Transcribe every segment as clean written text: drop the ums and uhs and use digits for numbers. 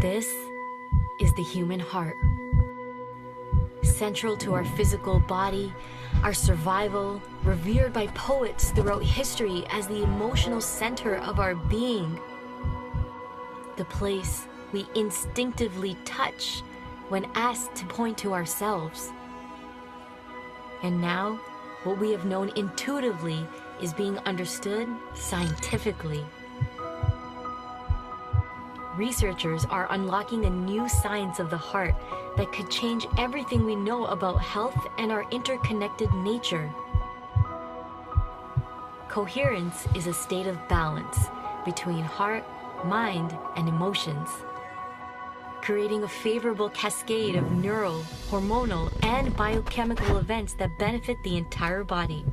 This is the human heart. Central to our physical body, our survival, revered by poets throughout history as the emotional center of our being. The place we instinctively touch when asked to point to ourselves. And now, what we have known intuitively is being understood scientifically. Researchers are unlocking a new science of the heart that could change everything we know about health and our interconnected nature. Coherence is a state of balance between heart, mind, and emotions, creating a favorable cascade of neural, hormonal, and biochemical events that benefit the entire body.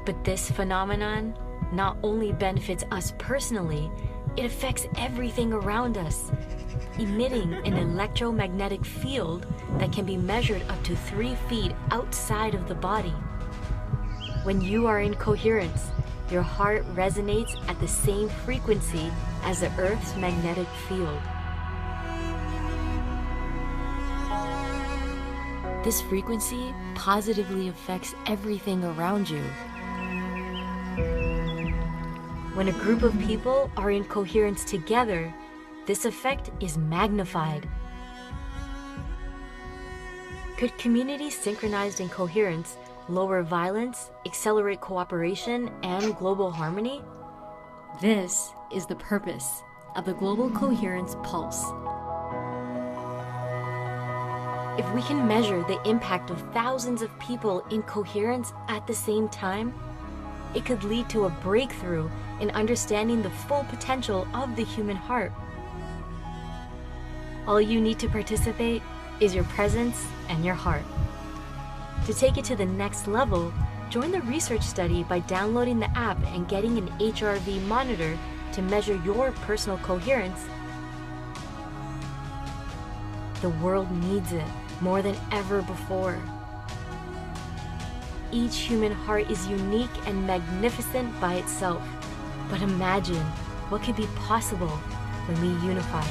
But this phenomenon not only benefits us personally, it affects everything around us, emitting an electromagnetic field that can be measured up to 3 feet outside of the body. When you are in coherence, your heart resonates at the same frequency as the Earth's magnetic field. This frequency positively affects everything around you. When a group of people are in coherence together, this effect is magnified. Could communities synchronized in coherence lower violence, accelerate cooperation, and global harmony? This is the purpose of the Global Coherence Pulse. If we can measure the impact of thousands of people in coherence at the same time, it could lead to a breakthrough in understanding the full potential of the human heart. All you need to participate is your presence and your heart. To take it to the next level, join the research study by downloading the app and getting an HRV monitor to measure your personal coherence. The world needs it more than ever before. Each human heart is unique and magnificent by itself. But imagine what could be possible when we unify.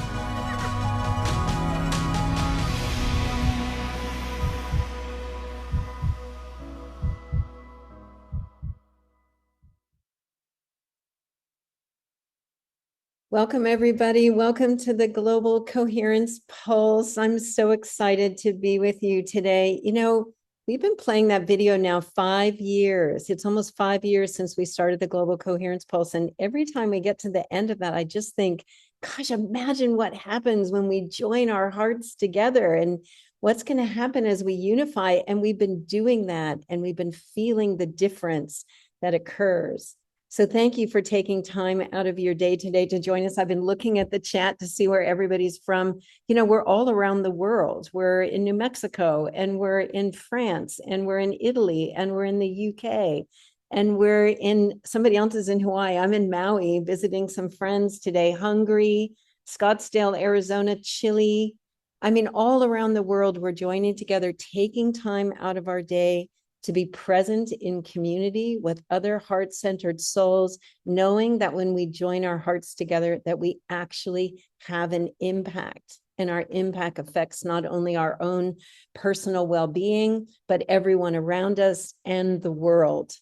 Welcome, everybody. Welcome to the Global Coherence Pulse. I'm so excited to be with you today. You know, we've been playing that video now 5 years. It's almost 5 years since we started the Global Coherence Pulse. And every time we get to the end of that, I just think, gosh, imagine what happens when we join our hearts together and what's going to happen as we unify. And we've been doing that, and we've been feeling the difference that occurs. So thank you for taking time out of your day today to join us. I've been looking at the chat to see where everybody's from. You know, we're all around the world. We're in New Mexico, and we're in France, and we're in Italy, and we're in the UK, and we're in, somebody else is in Hawaii. I'm in Maui visiting some friends today, Hungary, Scottsdale, Arizona, Chile. I mean, all around the world, we're joining together, taking time out of our day to be present in community with other heart-centered souls, knowing that when we join our hearts together, that we actually have an impact. And our impact affects not only our own personal well-being, but everyone around us and the world.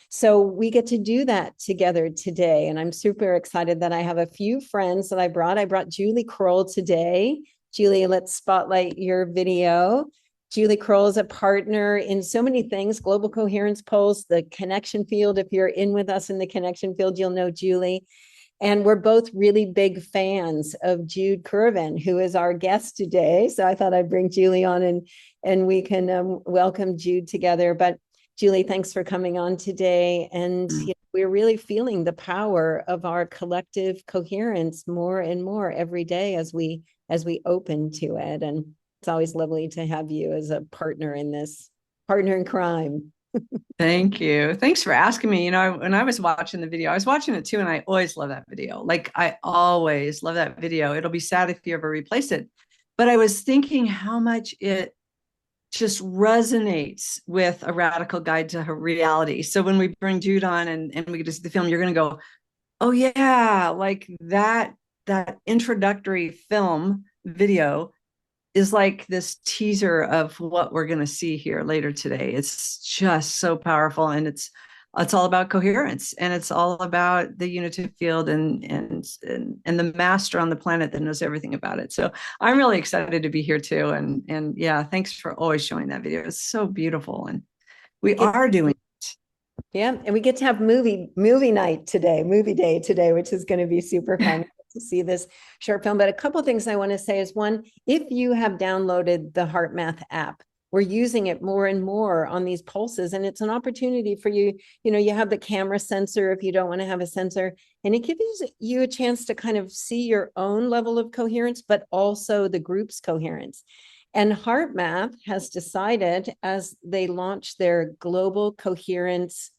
So we get to do that together today. And I'm super excited that I have a few friends that I brought. I brought Julie Kroll today. Julie, let's spotlight your video. Julie Kroll is a partner in so many things, Global Coherence Pulse, the connection field. If you're in with us in the connection field, you'll know Julie. And we're both really big fans of Jude Currivan, who is our guest today. So I thought I'd bring Julie on and we can welcome Jude together. But Julie, thanks for coming on today. And you know, we're really feeling the power of our collective coherence more and more every day as we open to it. And it's always lovely to have you as a partner in this, partner in crime. Thank you. Thanks for asking me. You know, when I was watching the video, I was watching it too, and I always love that video. Like, I always love that video. It'll be sad if you ever replace it. But I was thinking how much it just resonates with A Radical Guide to Reality. So when we bring Jude on and we get to see the film, you're going to go, oh yeah, like that that introductory film video is like this teaser of what we're going to see here later today. It's just so powerful, and it's all about coherence, and it's all about the unitive field and the master on the planet that knows everything about it. So I'm really excited to be here too, and yeah, thanks for always showing that video. It's so beautiful, and we are doing. Yeah, and we get to have movie night today, movie day today, which is going to be super fun to see this short film. But a couple of things I want to say is, one, if you have downloaded the HeartMath app, we're using it more and more on these pulses, and it's an opportunity for you. You know, you have the camera sensor if you don't want to have a sensor, and it gives you a chance to kind of see your own level of coherence, but also the group's coherence. And HeartMath has decided, as they launch their Global Consciousness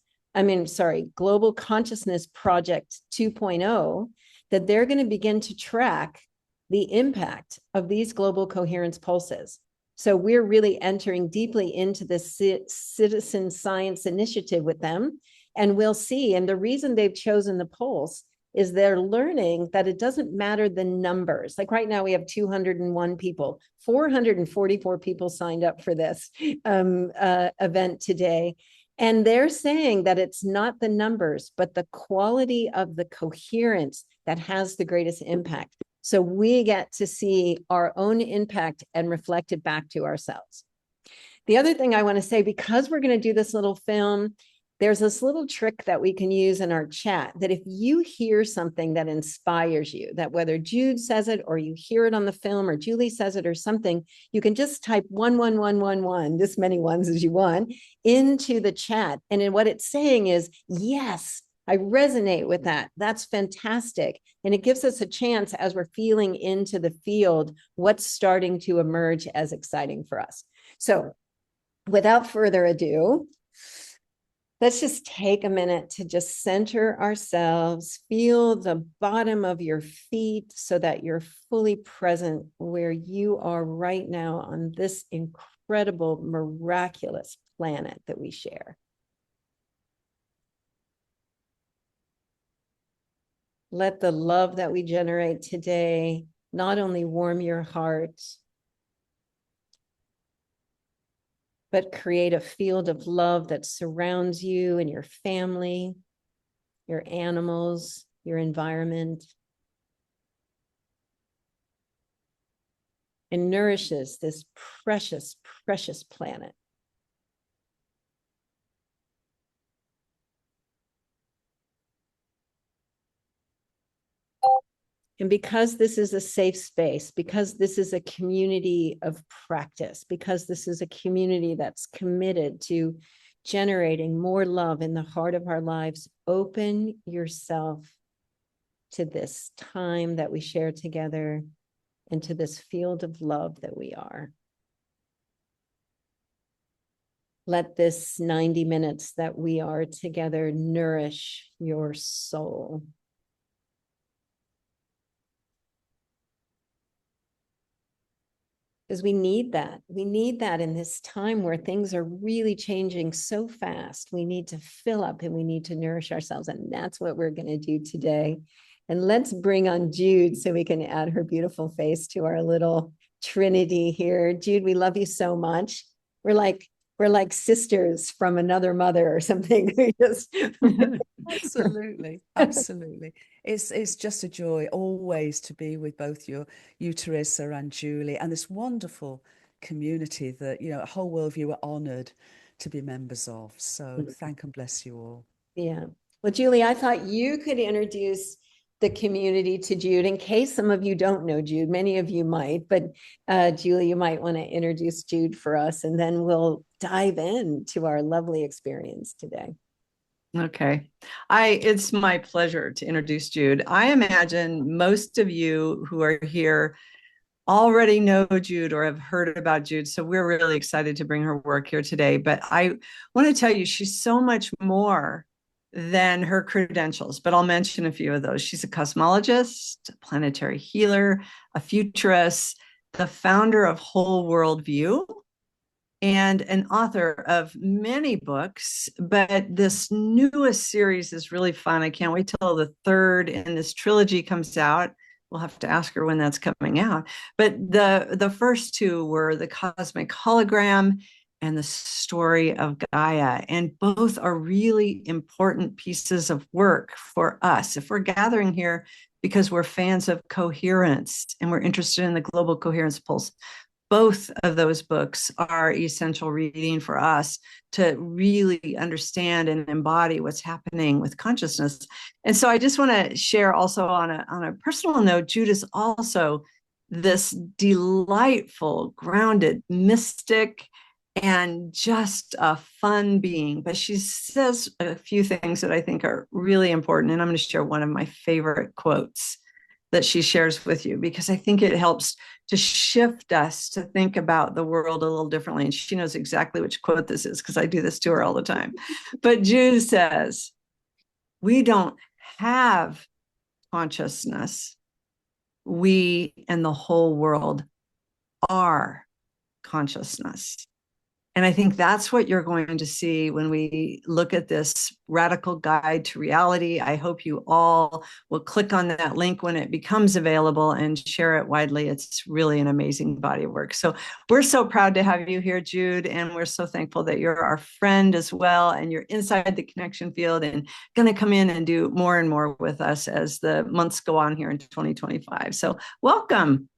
Project 2.0, that they're going to begin to track the impact of these global coherence pulses. So we're really entering deeply into this citizen science initiative with them, and we'll see. And the reason they've chosen the pulse is they're learning that it doesn't matter the numbers. Like right now we have 201 people, 444 people signed up for this event today. And they're saying that it's not the numbers, but the quality of the coherence that has the greatest impact. So we get to see our own impact and reflect it back to ourselves. The other thing I want to say, because we're going to do this little film, there's this little trick that we can use in our chat, that if you hear something that inspires you, that whether Jude says it or you hear it on the film or Julie says it or something, you can just type 11111, this many ones as you want, into the chat. And then what it's saying is, yes, I resonate with that. That's fantastic. And it gives us a chance, as we're feeling into the field, what's starting to emerge as exciting for us. So without further ado, let's just take a minute to just center ourselves, feel the bottom of your feet so that you're fully present where you are right now on this incredible, miraculous planet that we share. Let the love that we generate today not only warm your heart, but create a field of love that surrounds you and your family, your animals, your environment, and nourishes this precious, precious planet. And because this is a safe space, because this is a community of practice, because this is a community that's committed to generating more love in the heart of our lives, open yourself to this time that we share together and to this field of love that we are. Let this 90 minutes that we are together nourish your soul. Because we need that. We need that in this time where things are really changing so fast. We need to fill up and we need to nourish ourselves. And that's what we're going to do today. And let's bring on Jude so we can add her beautiful face to our little trinity here. Jude, we love you so much. We're like sisters from another mother or something. We just Absolutely, absolutely. It's just a joy always to be with both you, Teresa and Julie, and this wonderful community that, you know, a whole worldview are honoured to be members of. So thank and bless you all. Yeah. Well, Julie, I thought you could introduce the community to Jude in case some of you don't know Jude. Many of you might, but Julie, you might want to introduce Jude for us, and then we'll dive into our lovely experience today. Okay. It's my pleasure to introduce Jude. I imagine most of you who are here already know Jude or have heard about Jude. So we're really excited to bring her work here today. But I want to tell you, she's so much more than her credentials, but I'll mention a few of those. She's a cosmologist, a planetary healer, a futurist, the founder of Whole World View, and an author of many books. But this newest series is really fun. I can't wait till the third in this trilogy comes out, We'll have to ask her when that's coming out. But the first two were The Cosmic Hologram and The Story of Gaia. And both are really important pieces of work for us. If we're gathering here because we're fans of coherence and we're interested in the Global Coherence Pulse, both of those books are essential reading for us to really understand and embody what's happening with consciousness. And so I just want to share also on a personal note, Jude is also this delightful, grounded, mystic, and just a fun being. But she says a few things that I think are really important. And I'm going to share one of my favorite quotes that she shares with you, because I think it helps to shift us to think about the world a little differently. And she knows exactly which quote this is, because I do this to her all the time. But Jude says, we don't have consciousness. We and the whole world are consciousness. And I think that's what you're going to see when we look at this radical guide to reality. I hope you all will click on that link when it becomes available and share it widely. It's really an amazing body of work. So we're so proud to have you here, Jude, and we're so thankful that you're our friend as well, and you're inside the connection field and going to come in and do more and more with us as the months go on here in 2025. So welcome.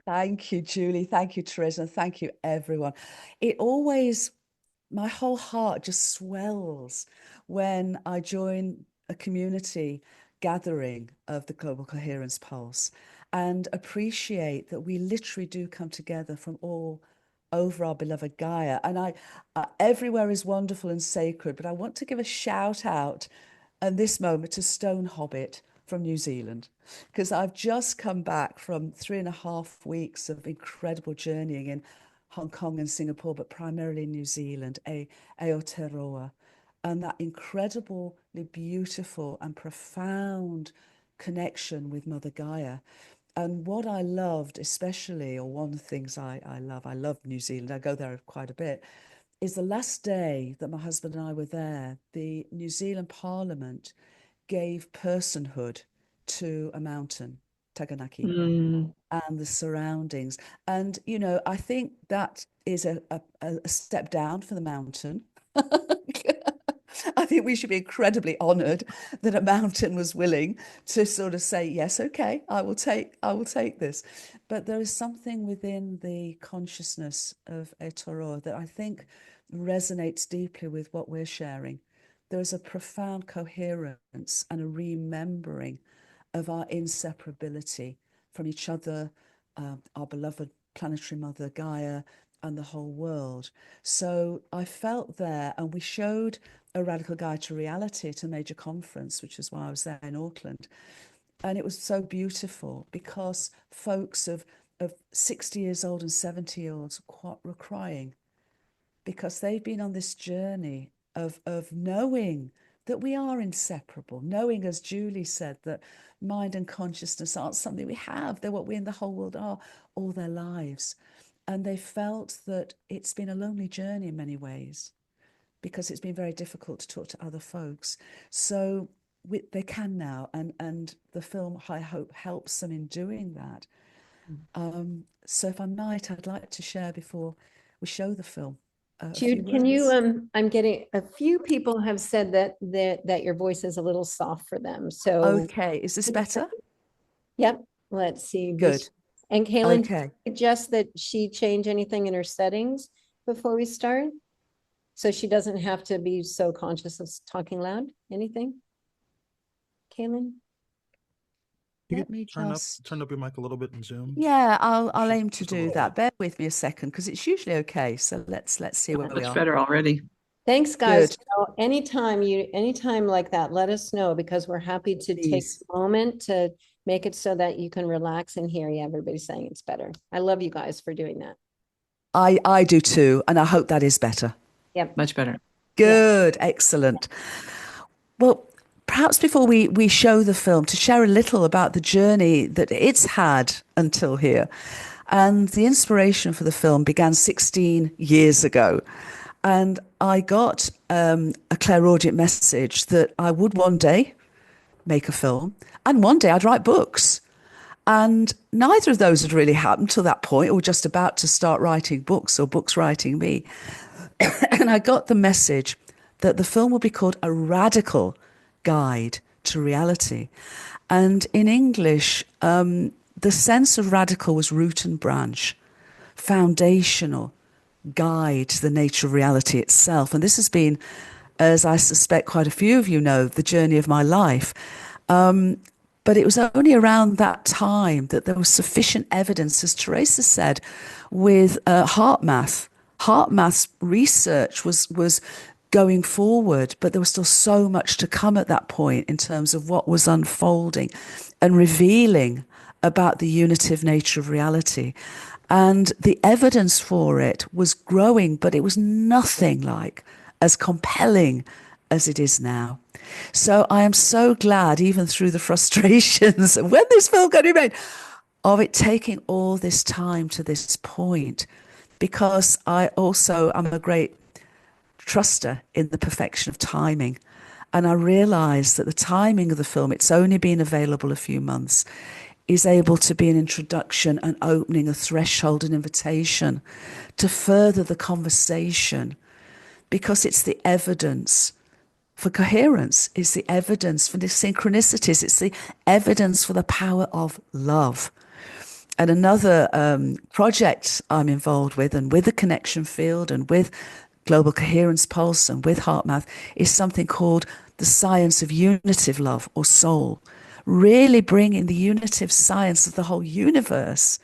Thank you, Julie. Thank you, Teresa. And thank you, everyone. It always, my whole heart just swells when I join a community gathering of the Global Coherence Pulse and appreciate that we literally do come together from all over our beloved Gaia. And everywhere is wonderful and sacred, but I want to give a shout out at this moment to Stone Hobbit from New Zealand, because I've just come back from 3.5 weeks of incredible journeying in Hong Kong and Singapore, but primarily in New Zealand, Aotearoa, and that incredibly beautiful and profound connection with Mother Gaia. And what I loved especially, or one of the things I love New Zealand, I go there quite a bit, is the last day that my husband and I were there, the New Zealand Parliament gave personhood to a mountain, Taganaki, and the surroundings. And, you know, I think that is a step down for the mountain. I think we should be incredibly honored that a mountain was willing to sort of say, yes, okay, I will take this. But there is something within the consciousness of Aotearoa that I think resonates deeply with what we're sharing. There is a profound coherence and a remembering of our inseparability from each other, our beloved planetary mother Gaia, and the whole world. So I felt there, and we showed a radical guide to reality at a major conference, which is why I was there in Auckland. And it was so beautiful because folks of 60 years old and 70-year-olds were crying, because they've been on this journey of knowing that we are inseparable, knowing, as Julie said, that mind and consciousness aren't something we have, they're what we in the whole world are all their lives. And they felt that it's been a lonely journey in many ways, because it's been very difficult to talk to other folks. So they can now, and the film, I hope, helps them in doing that. So if I might, I'd like to share before we show the film. Jude, can you, I'm getting, a few people have said that your voice is a little soft for them. So okay, is this better? Yep. Let's see. Good. And Kaylin, okay, suggest that she change anything in her settings before we start, so she doesn't have to be so conscious of talking loud. Anything? Kaylin? Let me turn up your mic a little bit in Zoom. Yeah, I'll aim to do that. Bear with me a second, because it's usually okay. So let's see where we are. Much better already. Thanks, guys. So anytime like that, let us know, because we're happy to take a moment to make it so that you can relax and hear everybody saying it's better. I love you guys for doing that. I do too, and I hope that is better. Yep. Much better. Good, excellent. Well, perhaps before we show the film, to share a little about the journey that it's had until here. And the inspiration for the film began 16 years ago. And I got a clairaudient message that I would one day make a film, and one day I'd write books. And neither of those had really happened till that point, or just about to start writing books or books writing me. And I got the message that the film would be called A Radical Guide to Reality. And in English, the sense of radical was root and branch, foundational, guide to the nature of reality itself. And this has been, as I suspect quite a few of you know, the journey of my life. But it was only around that time that there was sufficient evidence, as Teresa said, with HeartMath. HeartMath's research was going forward, but there was still so much to come at that point in terms of what was unfolding and revealing about the unitive nature of reality. And the evidence for it was growing, but it was nothing like as compelling as it is now. So I am so glad, even through the frustrations of when this film got made, of it taking all this time to this point, because I also am a great truster in the perfection of timing. And I realized that the timing of the film, it's only been available a few months, is able to be an introduction and opening a threshold, an invitation to further the conversation, because it's the evidence for coherence, it's the evidence for the synchronicities, it's the evidence for the power of love. And another project I'm involved with, and with the connection field and with Global Coherence Pulse and with HeartMath, is something called the science of unitive love, or soul, really bringing the unitive science of the whole universe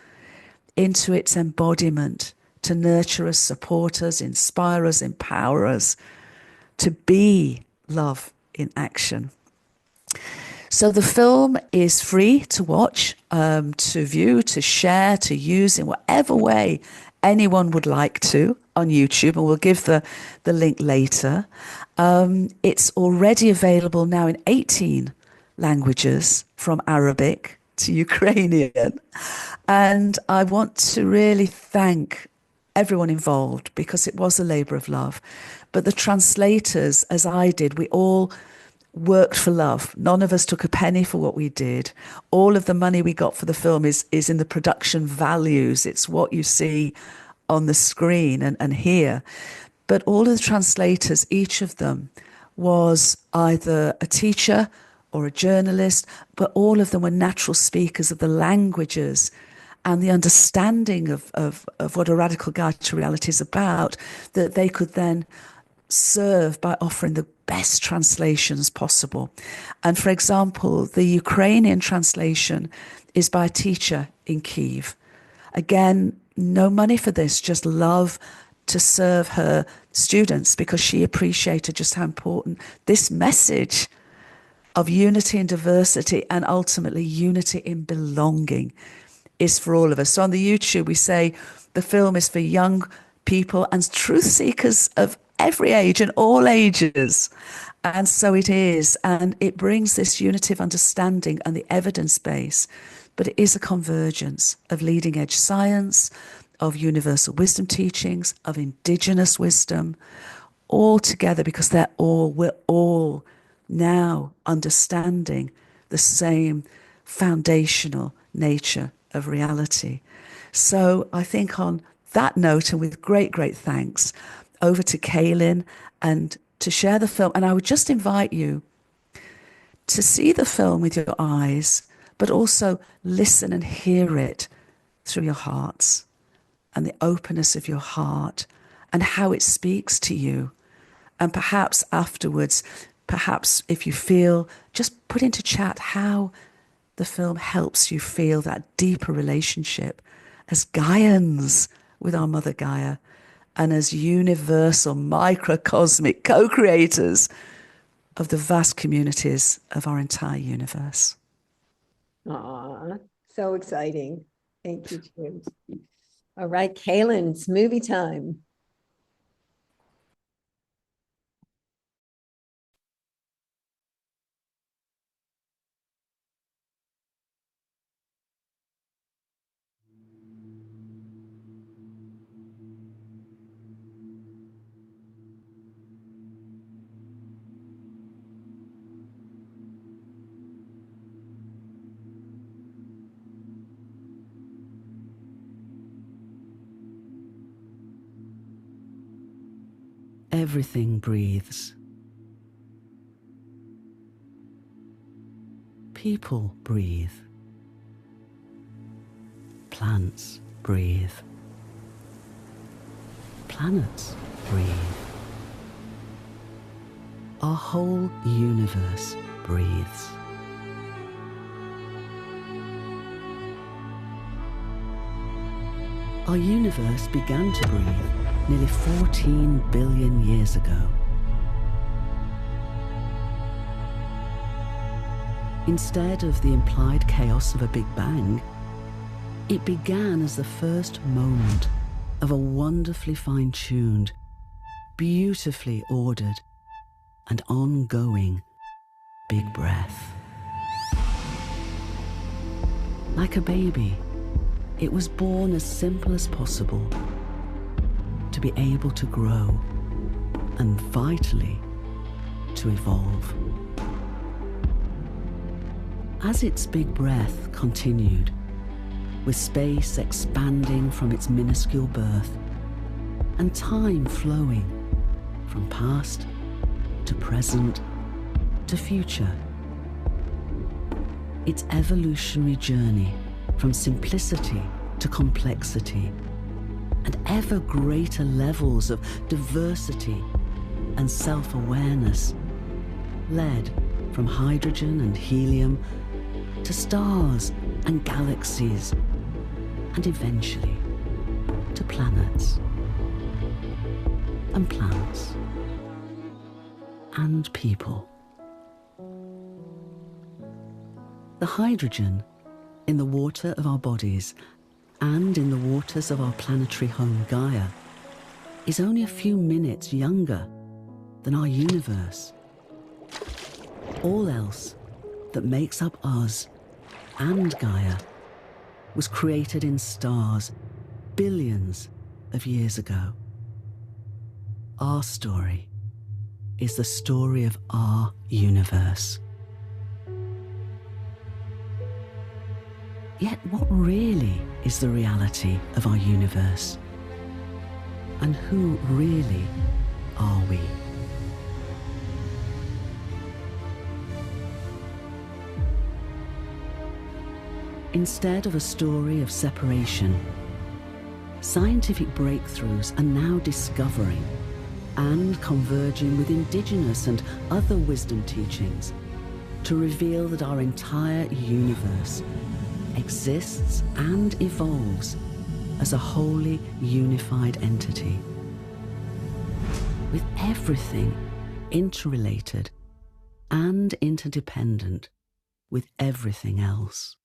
into its embodiment to nurture us, support us, inspire us, empower us to be love in action. So the film is free to watch, to view, to share, to use in whatever way anyone would like to on YouTube, and we'll give the link later. It's already available now in 18 languages, from Arabic to Ukrainian. And I want to really thank everyone involved, because it was a labour of love. But the translators, as I did, we all worked for love. None of us took a penny for what we did. All of the money we got for the film is in the production values. It's what you see on the screen and here. But all of the translators, each of them was either a teacher or a journalist, but all of them were natural speakers of the languages and the understanding of what a radical guide to reality is about, that they could then serve by offering the best translations possible. And for example, the Ukrainian translation is by a teacher in Kyiv. Again, no money for this, just love to serve her students, because she appreciated just how important this message of unity and diversity, and ultimately unity in belonging, is for all of us. So on the YouTube, we say the film is for young people and truth seekers of every age and all ages. And so it is. And it brings this unity of understanding and the evidence base. But it is a convergence of leading edge science, of universal wisdom teachings, of indigenous wisdom, all together, because we're all now understanding the same foundational nature of reality. So I think on that note, and with great, great thanks, over to Kaylin and to share the film. And I would just invite you to see the film with your eyes, but also listen and hear it through your hearts, and the openness of your heart, and how it speaks to you. And perhaps afterwards, perhaps if you feel, just put into chat how the film helps you feel that deeper relationship as Gaians with our Mother Gaia, and as universal microcosmic co-creators of the vast communities of our entire universe. Aw, so exciting. Thank you, Jude. All right, Kaylin, it's movie time. Everything breathes. People breathe. Plants breathe. Planets breathe. Our whole universe breathes. Our universe began to breathe nearly 14 billion years ago. Instead of the implied chaos of a Big Bang, it began as the first moment of a wonderfully fine-tuned, beautifully ordered, and ongoing big breath. Like a baby, it was born as simple as possible to be able to grow and vitally to evolve. As its big breath continued, with space expanding from its minuscule birth and time flowing from past to present to future, its evolutionary journey from simplicity to complexity and ever greater levels of diversity and self-awareness led from hydrogen and helium to stars and galaxies, and eventually to planets and plants and people. The hydrogen in the water of our bodies and in the waters of our planetary home Gaia is only a few minutes younger than our universe. All else that makes up us and Gaia was created in stars billions of years ago. Our story is the story of our universe. Yet what really is the reality of our universe? And who really are we? Instead of a story of separation, scientific breakthroughs are now discovering and converging with indigenous and other wisdom teachings to reveal that our entire universe exists and evolves as a wholly unified entity, with everything interrelated and interdependent with everything else.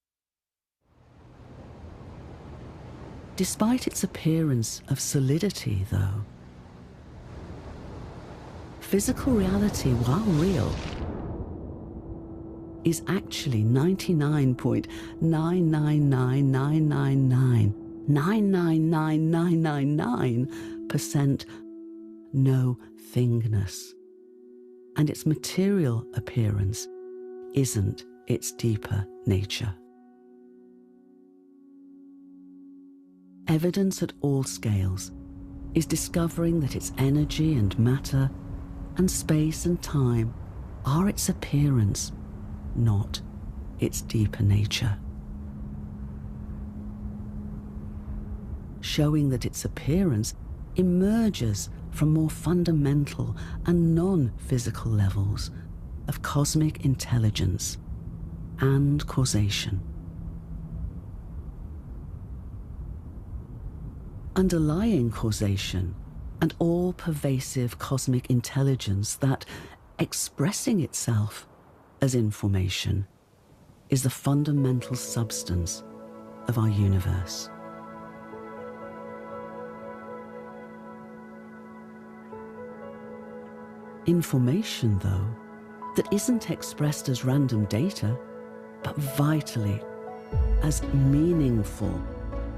Despite its appearance of solidity, though, physical reality, while real, is actually 99.999999999% no thingness, and its material appearance isn't its deeper nature. Evidence at all scales is discovering that its energy and matter and space and time are its appearance, not its deeper nature. Showing that its appearance emerges from more fundamental and non-physical levels of cosmic intelligence and causation. Underlying causation and all-pervasive cosmic intelligence that, expressing itself as information, is the fundamental substance of our universe. Information, though, that isn't expressed as random data, but vitally as meaningful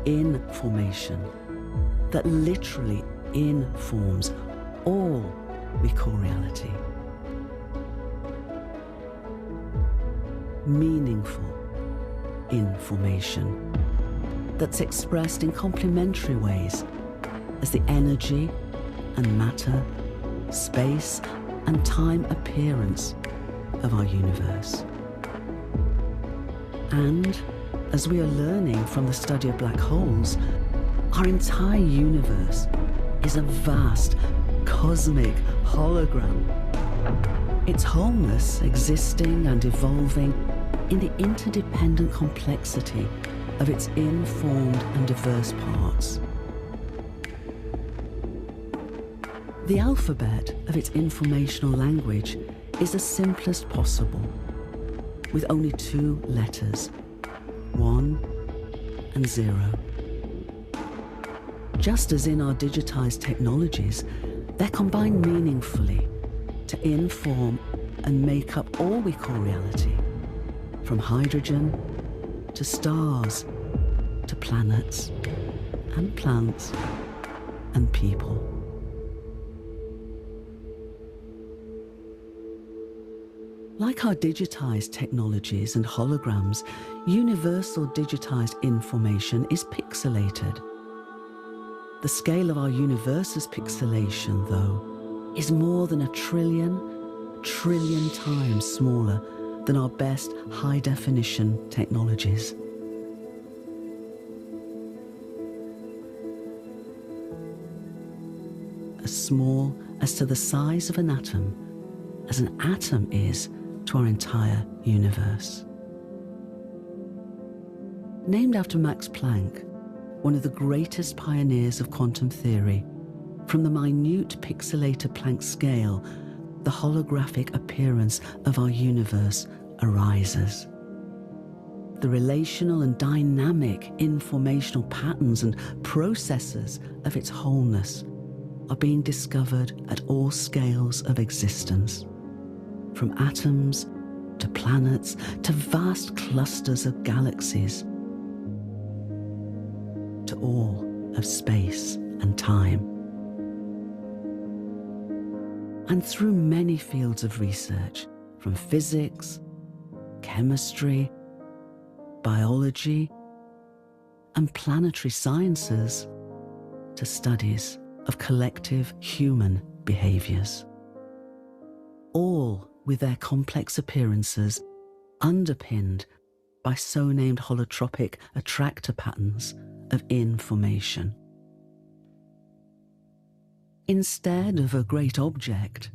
information that literally informs all we call reality. Meaningful information that's expressed in complementary ways as the energy and matter space, and time appearance of our universe. And as we are learning from the study of black holes, our entire universe is a vast cosmic hologram. Its wholeness existing and evolving in the interdependent complexity of its informed and diverse parts. The alphabet of its informational language is the simplest possible, with only 2 letters, 1 and 0. Just as in our digitized technologies, they're combined meaningfully to inform and make up all we call reality, from hydrogen to stars to planets and plants and people. Like our digitized technologies and holograms, universal digitized information is pixelated. The scale of our universe's pixelation, though, is more than 1 trillion times smaller than our best high-definition technologies. As small as to the size of an atom is to our entire universe. Named after Max Planck, one of the greatest pioneers of quantum theory, from the minute pixelated Planck scale, the holographic appearance of our universe arises. The relational and dynamic informational patterns and processes of its wholeness are being discovered at all scales of existence, from atoms to planets to vast clusters of galaxies, to all of space and time. And through many fields of research, from physics, chemistry, biology, and planetary sciences, to studies of collective human behaviors, all with their complex appearances underpinned by so-named holotropic attractor patterns of information. Instead of a great object,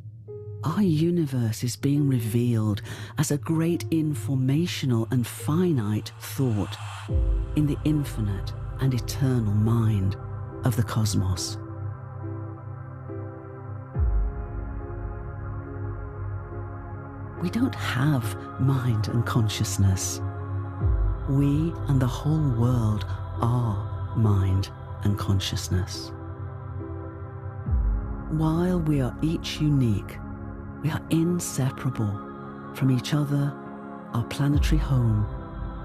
our universe is being revealed as a great informational and finite thought in the infinite and eternal mind of the cosmos. We don't have mind and consciousness. We and the whole world are mind and consciousness. While we are each unique, we are inseparable from each other, our planetary home,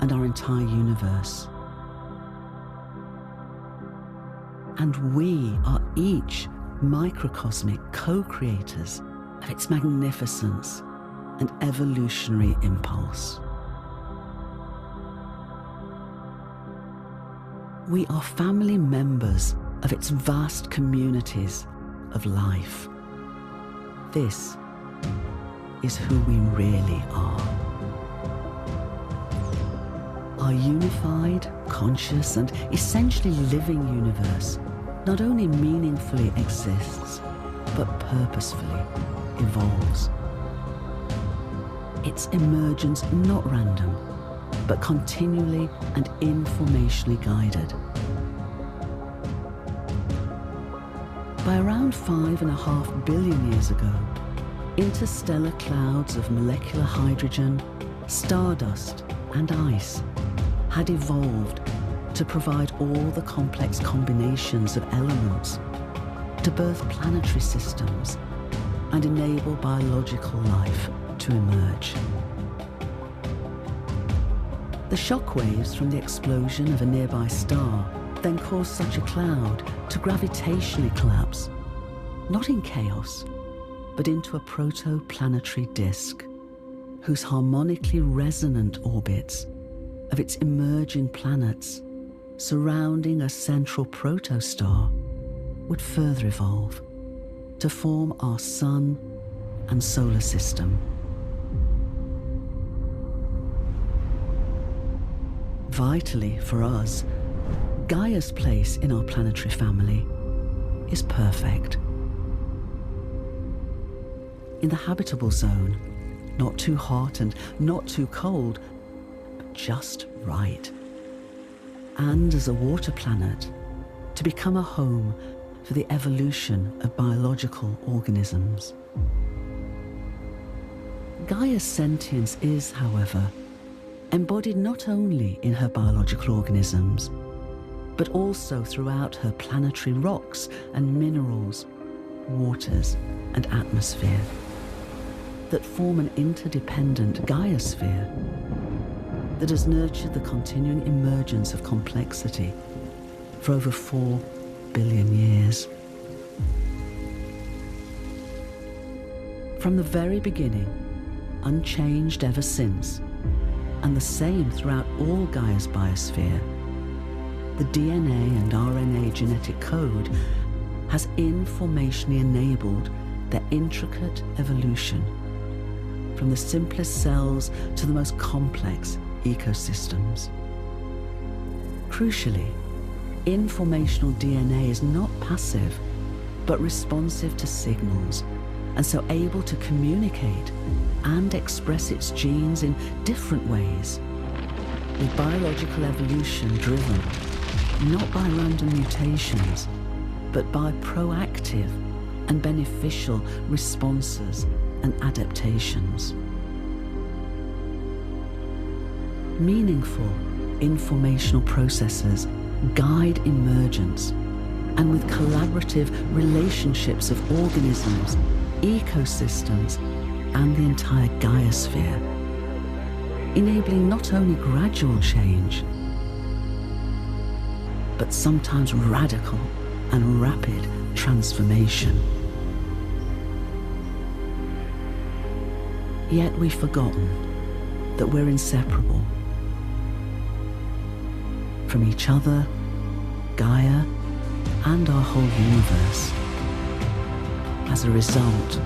and our entire universe. And we are each microcosmic co-creators of its magnificence and evolutionary impulse. We are family members of its vast communities of life. This is who we really are. Our unified, conscious, and essentially living universe not only meaningfully exists, but purposefully evolves. Its emergence not random, but continually and informationally guided. By around 5.5 billion years ago, interstellar clouds of molecular hydrogen, stardust, and ice had evolved to provide all the complex combinations of elements to birth planetary systems and enable biological life to emerge. The shockwaves from the explosion of a nearby star then caused such a cloud to gravitationally collapse, not in chaos, but into a protoplanetary disk, whose harmonically resonant orbits of its emerging planets surrounding a central protostar would further evolve to form our sun and solar system. Vitally for us, Gaia's place in our planetary family is perfect. In the habitable zone, not too hot and not too cold, but just right. And as a water planet, to become a home for the evolution of biological organisms. Gaia's sentience is, however, embodied not only in her biological organisms, but also throughout her planetary rocks and minerals, waters and atmosphere that form an interdependent Gaiosphere that has nurtured the continuing emergence of complexity for over 4 billion years. From the very beginning, unchanged ever since, and the same throughout all Gaia's biosphere, the DNA and RNA genetic code has informationally enabled their intricate evolution from the simplest cells to the most complex ecosystems. Crucially, informational DNA is not passive, but responsive to signals, and so able to communicate and express its genes in different ways, with biological evolution driven not by random mutations, but by proactive and beneficial responses and adaptations. Meaningful informational processes guide emergence, and with collaborative relationships of organisms, ecosystems, and the entire Gaiosphere, enabling not only gradual change, but sometimes radical and rapid transformation. Yet we've forgotten that we're inseparable from each other, Gaia, and our whole universe. As a result,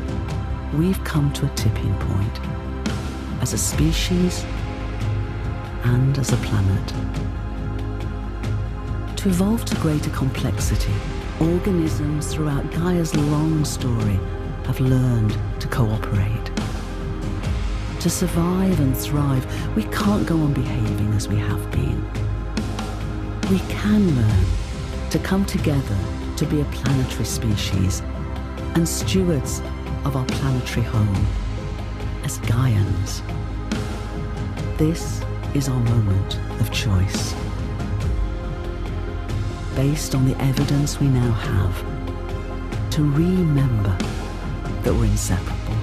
we've come to a tipping point as a species and as a planet. To evolve to greater complexity, organisms throughout Gaia's long story have learned to cooperate. To survive and thrive, we can't go on behaving as we have been. We can learn to come together to be a planetary species and stewards of our planetary home as Gaians. This is our moment of choice. Based on the evidence we now have, to remember that we're inseparable.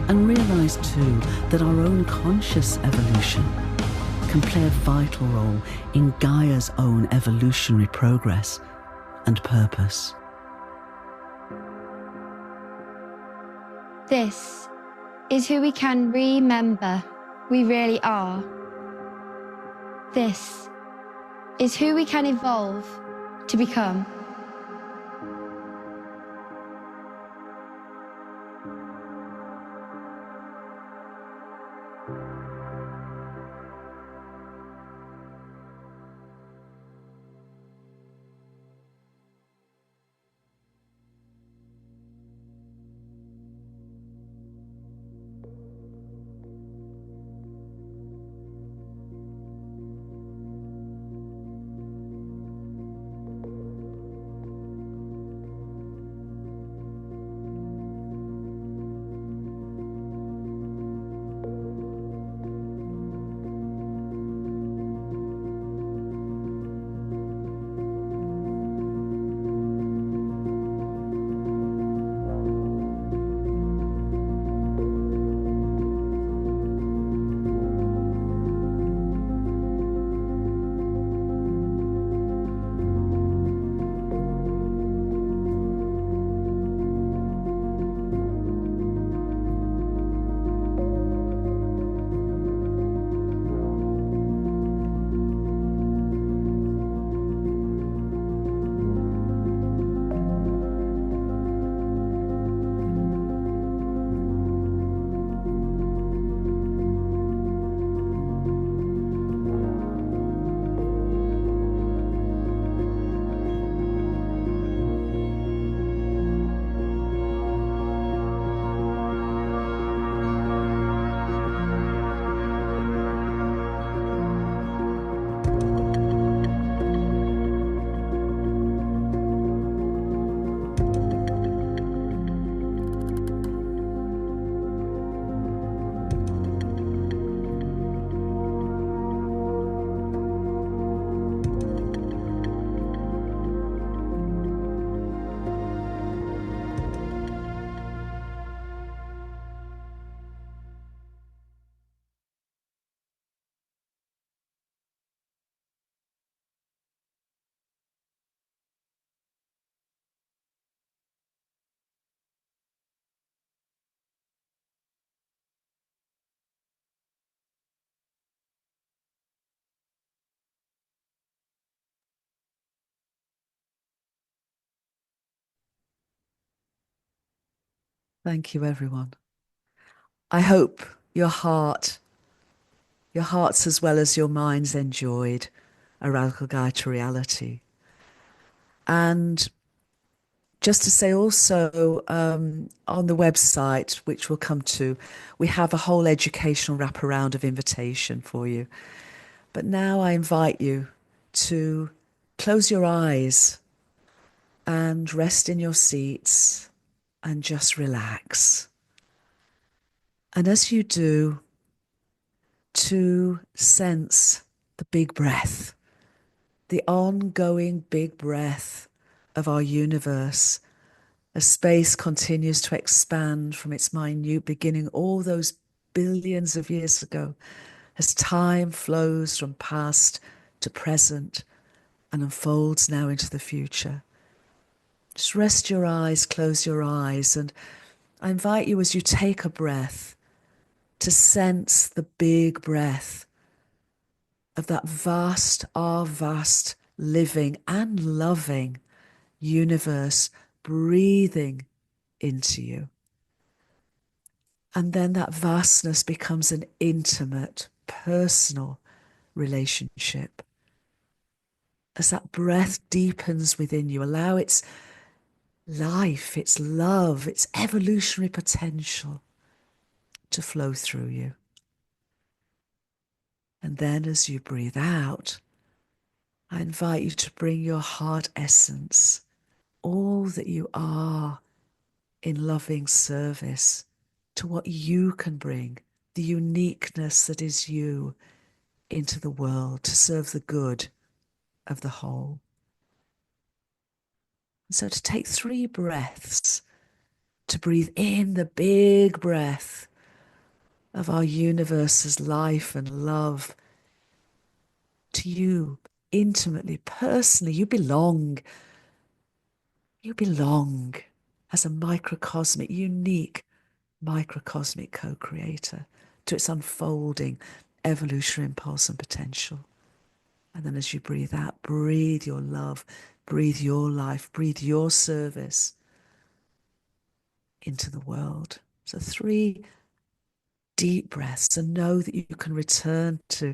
And realise too that our own conscious evolution can play a vital role in Gaia's own evolutionary progress and purpose. This is who we can remember we really are. This is who we can evolve to become. Thank you, everyone. I hope your hearts as well as your minds enjoyed A Radical Guide to Reality. And just to say also, on the website, which we'll come to, we have a whole educational wraparound of invitation for you. But now I invite you to close your eyes and rest in your seats and just relax. And as you do, to sense the big breath, the ongoing big breath of our universe, as space continues to expand from its minute beginning all those billions of years ago, as time flows from past to present and unfolds now into the future. Just rest your eyes, close your eyes, and I invite you as you take a breath to sense the big breath of that vast, our vast, living and loving universe breathing into you. And then that vastness becomes an intimate, personal relationship. As that breath deepens within you, allow its life, its love, its evolutionary potential to flow through you. And then as you breathe out, I invite you to bring your heart essence, all that you are in loving service to what you can bring, the uniqueness that is you, into the world to serve the good of the whole. And so to take 3 breaths, to breathe in the big breath of our universe's life and love to you, intimately, personally. You belong as a microcosmic, unique microcosmic co-creator to its unfolding evolutionary impulse and potential. And then as you breathe out, breathe your love, breathe your life, breathe your service into the world. So 3 deep breaths, and know that you can return to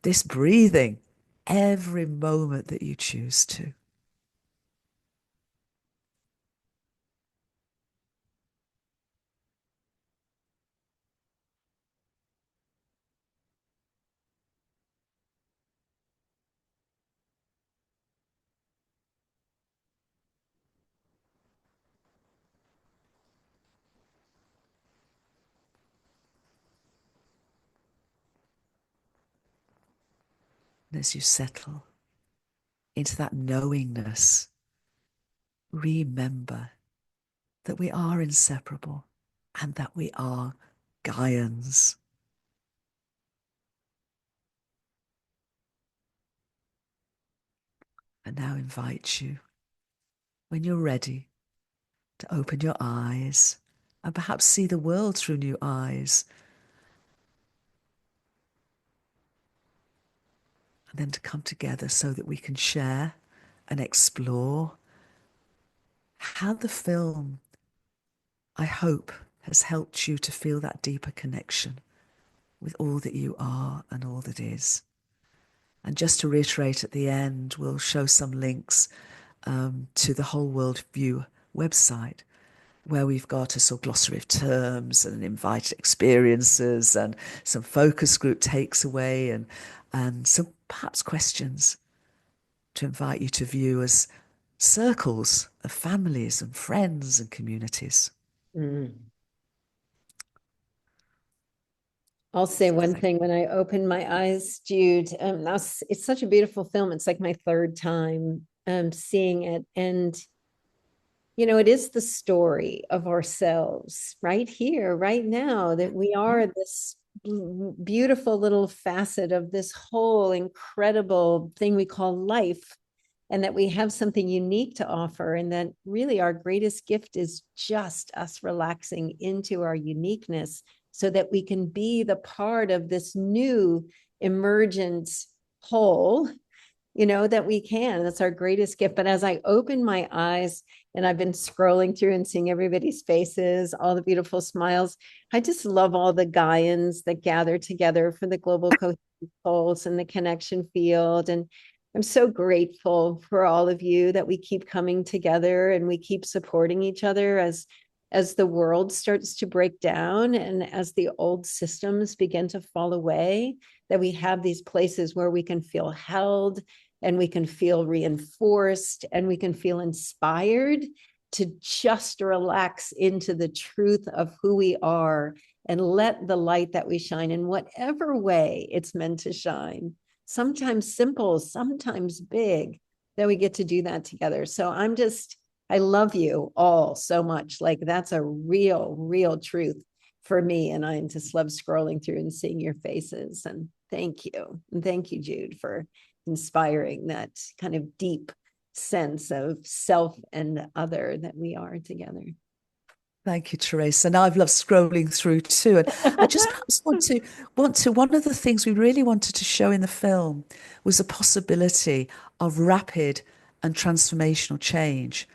this breathing every moment that you choose to. And as you settle into that knowingness, remember that we are inseparable and that we are Guians. And now invite you, when you're ready, to open your eyes and perhaps see the world through new eyes. And then to come together so that we can share and explore how the film, I hope, has helped you to feel that deeper connection with all that you are and all that is. And just to reiterate at the end, we'll show some links to the Whole World View website, where we've got a sort of glossary of terms and invited experiences and some focus group takes away and some perhaps questions to invite you to view as circles of families and friends and communities. I'll say one thing. When I opened my eyes, Jude, it's such a beautiful film. It's like my 3rd time seeing it. And, you know, it is the story of ourselves right here, right now, that we are this beautiful little facet of this whole incredible thing we call life, and that we have something unique to offer, and that really our greatest gift is just us relaxing into our uniqueness so that we can be the part of this new emergent whole that we can. That's our greatest gift. But as I open my eyes and I've been scrolling through and seeing everybody's faces, all the beautiful smiles, I just love all the Guians that gather together for the Global Coherence Pulse and the connection field. And I'm so grateful for all of you that we keep coming together and we keep supporting each other as the world starts to break down and as the old systems begin to fall away, that we have these places where we can feel held and we can feel reinforced and we can feel inspired to just relax into the truth of who we are and let the light that we shine in whatever way it's meant to shine, sometimes simple, sometimes big, that we get to do that together. So I love you all so much. Like, that's a real truth for me. And I just love scrolling through and seeing your faces. And thank you. And thank you, Jude, for inspiring that kind of deep sense of self and other that we are together. Thank you, Teresa. And I've loved scrolling through too. And I just perhaps one of the things we really wanted to show in the film was the possibility of rapid and transformational change.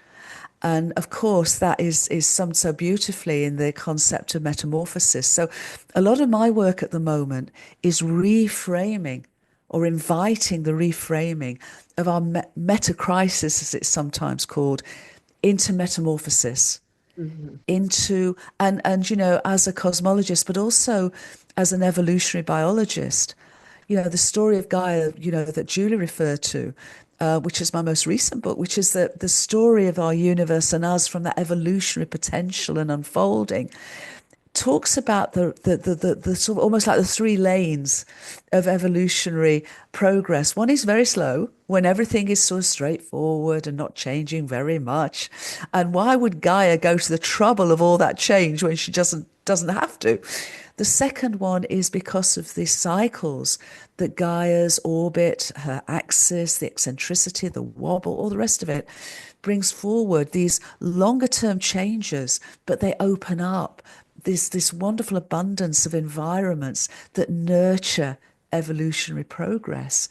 And of course, that is summed so beautifully in the concept of metamorphosis. So a lot of my work at the moment is reframing or inviting the reframing of our meta crisis, as it's sometimes called, into metamorphosis. Mm-hmm. Into and as a cosmologist, but also as an evolutionary biologist, the story of Gaia, that Julie referred to, which is my most recent book, which is the story of our universe and us from that evolutionary potential and unfolding, talks about the sort of almost like the three lanes of evolutionary progress. One is very slow, when everything is sort of straightforward and not changing very much. And why would Gaia go to the trouble of all that change when she doesn't have to? The second one is because of the cycles that Gaia's orbit, her axis, the eccentricity, the wobble, all the rest of it brings forward these longer term changes, but they open up this wonderful abundance of environments that nurture evolutionary progress.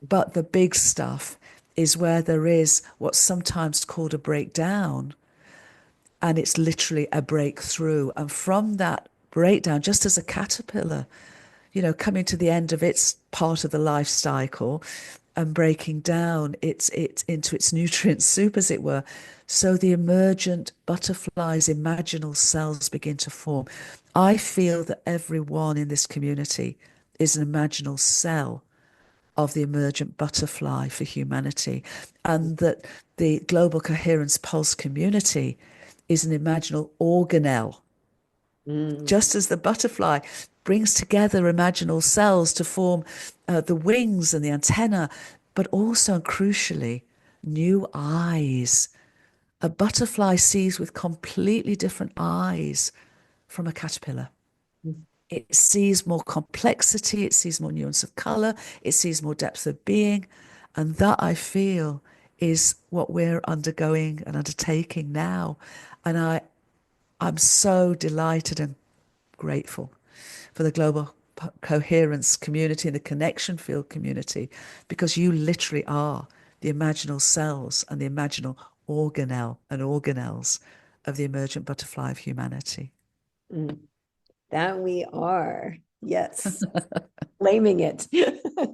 But the big stuff is where there is what's sometimes called a breakdown, and it's literally a breakthrough. And from that breakdown, just as a caterpillar, coming to the end of its part of the life cycle and breaking down its into its nutrient soup, as it were, so the emergent butterfly's imaginal cells begin to form. I feel that everyone in this community is an imaginal cell of the emergent butterfly for humanity, and that the Global Coherence Pulse community is an imaginal organelle. Just as the butterfly brings together imaginal cells to form the wings and the antenna, but also, and crucially, new eyes. A butterfly sees with completely different eyes from a caterpillar. It sees more complexity, it sees more nuance of color, it sees more depth of being. And that, I feel, is what we're undergoing and undertaking now. And I'm so delighted and grateful for the Global Coherence community and the connection field community, because you literally are the imaginal cells and the imaginal organelle and organelles of the emergent butterfly of humanity. That we are. Yes. Claiming it.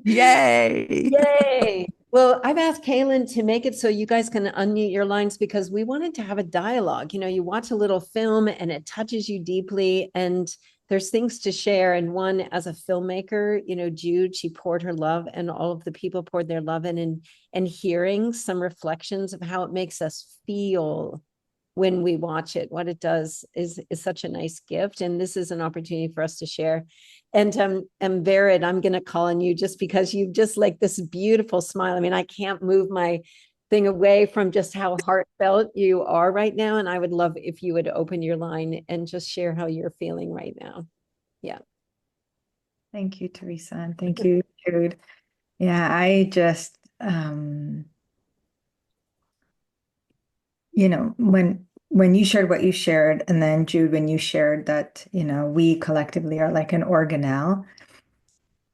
Yay. Yay. Well, I've asked Kaylin to make it so you guys can unmute your lines, because we wanted to have a dialogue. You watch a little film and it touches you deeply, and there's things to share. And one, as a filmmaker, Jude, she poured her love, and all of the people poured their love in, and hearing some reflections of how it makes us feel when we watch it, what it does is such a nice gift. And this is an opportunity for us to share. And Vered, I'm going to call on you just because you've just like this beautiful smile. I mean, I can't move my thing away from just how heartfelt you are right now. And I would love if you would open your line and just share how you're feeling right now. Yeah. Thank you, Teresa. And thank you, Jude. Yeah, I just, when you shared what you shared, and then Jude, when you shared that, we collectively are like an organelle,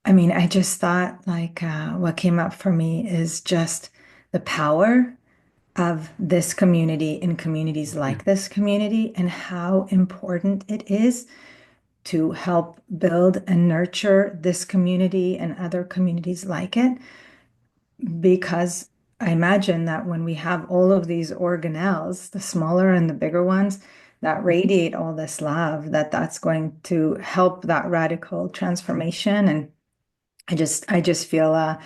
I mean, I just thought like what came up for me is just the power of this community and communities like this community, and how important it is to help build and nurture this community and other communities like it. Because I imagine that when we have all of these organelles, the smaller and the bigger ones, that radiate all this love, that's going to help that radical transformation. And I just feel a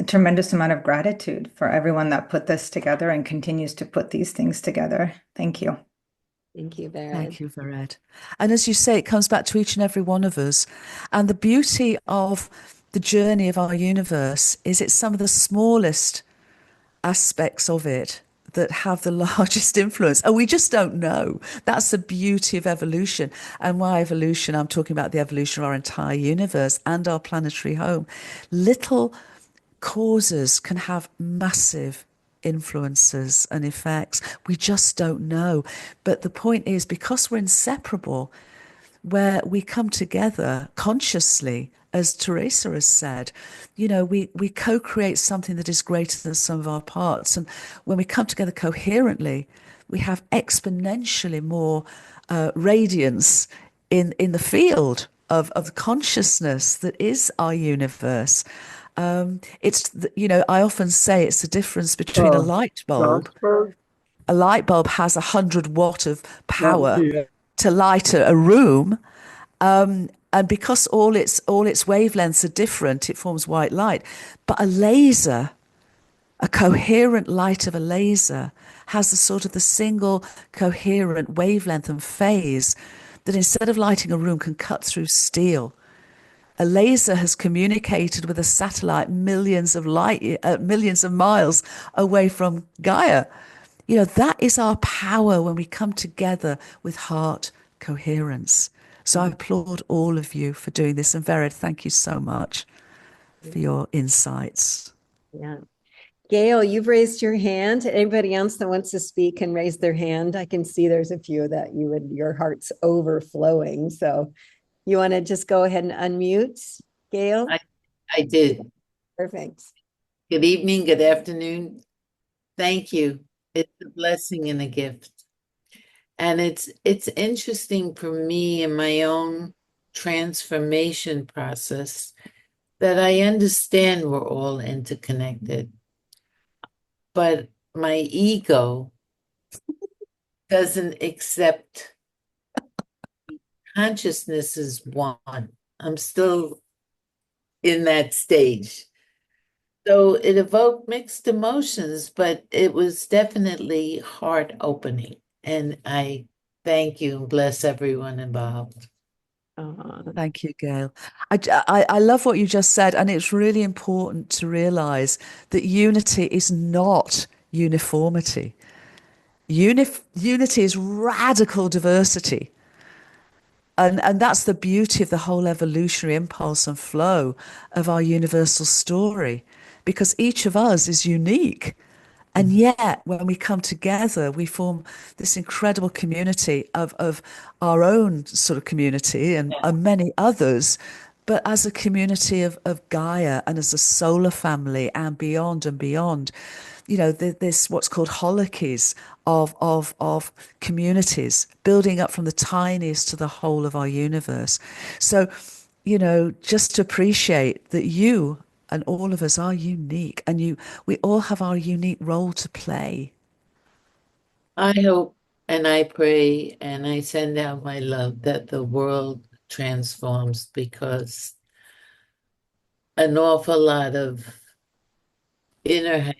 tremendous amount of gratitude for everyone that put this together and continues to put these things together. Thank you. Thank you, Vered. Thank you, Vered. And as you say, it comes back to each and every one of us. And the beauty of the journey of our universe is it's some of the smallest aspects of it that have the largest influence. And we just don't know. That's the beauty of evolution. And why evolution, I'm talking about the evolution of our entire universe and our planetary home. Little causes can have massive influences and effects. We just don't know. But the point is, because we're inseparable, where we come together consciously, as Teresa has said, we co-create something that is greater than the sum of our parts. And when we come together coherently, we have exponentially more radiance in the field of consciousness that is our universe. I often say it's the difference between a light bulb. A light bulb has 100 watt of power to light a room, and because all its wavelengths are different, it forms white light. But a laser, a coherent light of a laser, has the single coherent wavelength and phase that instead of lighting a room can cut through steel. A laser has communicated with a satellite millions of miles away from Gaia. That is our power when we come together with heart coherence. So I applaud all of you for doing this. And Vered, thank you so much for your insights. Yeah. Gail, you've raised your hand. Anybody else that wants to speak can raise their hand. I can see there's a few that your heart's overflowing. So you want to just go ahead and unmute, Gail? I did. Perfect. Good evening, good afternoon. Thank you. It's a blessing and a gift. And it's interesting for me in my own transformation process that I understand we're all interconnected. But my ego doesn't accept consciousness as one. I'm still in that stage. So it evoked mixed emotions, but it was definitely heart opening. And I thank you and bless everyone involved. Thank you, Gail. I love what you just said, and it's really important to realize that unity is not uniformity. Unity is radical diversity. And that's the beauty of the whole evolutionary impulse and flow of our universal story, because each of us is unique. And yet, when we come together, we form this incredible community of our own sort of community and many others, but as a community of Gaia and as a solar family and beyond and beyond. This what's called holochies of communities building up from the tiniest to the whole of our universe. So, just to appreciate that you and all of us are unique, and we all have our unique role to play. I hope and I pray and I send out my love that the world transforms, because an awful lot of inner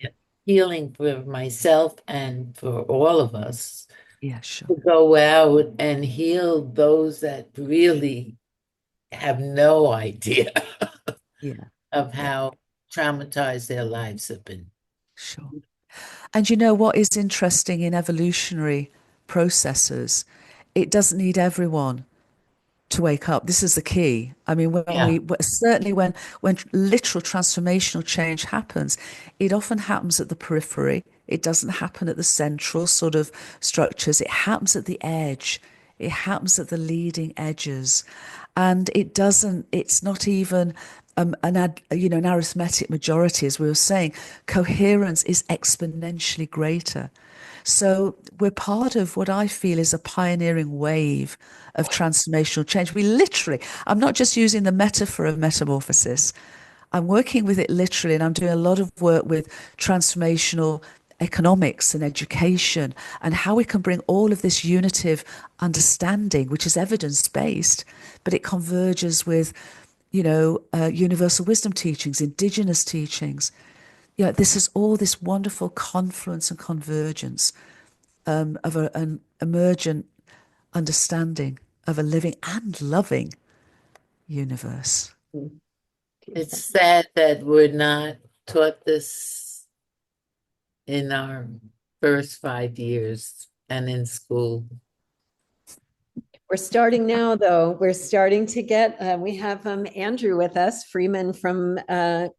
healing for myself and for all of us. Yeah, sure. To go out and heal those that really have no idea of how traumatized their lives have been. Sure. And what is interesting in evolutionary processes, it doesn't need everyone to wake up. This is the key. I mean, certainly when literal transformational change happens, it often happens at the periphery. It doesn't happen at the central sort of structures. It happens at the edge. It happens at the leading edges. And it's not even an arithmetic majority, as we were saying, coherence is exponentially greater. So we're part of what I feel is a pioneering wave of transformational change. We literally, I'm not just using the metaphor of metamorphosis, I'm working with it literally, and I'm doing a lot of work with transformational economics and education and how we can bring all of this unitive understanding, which is evidence-based, but it converges with, universal wisdom teachings, indigenous teachings. This is all this wonderful confluence and convergence of an emergent understanding of a living and loving universe. It's sad that we're not taught this in our first 5 years and in school. We're starting now, though. We're starting to get, we have Andrew with us, Freeman from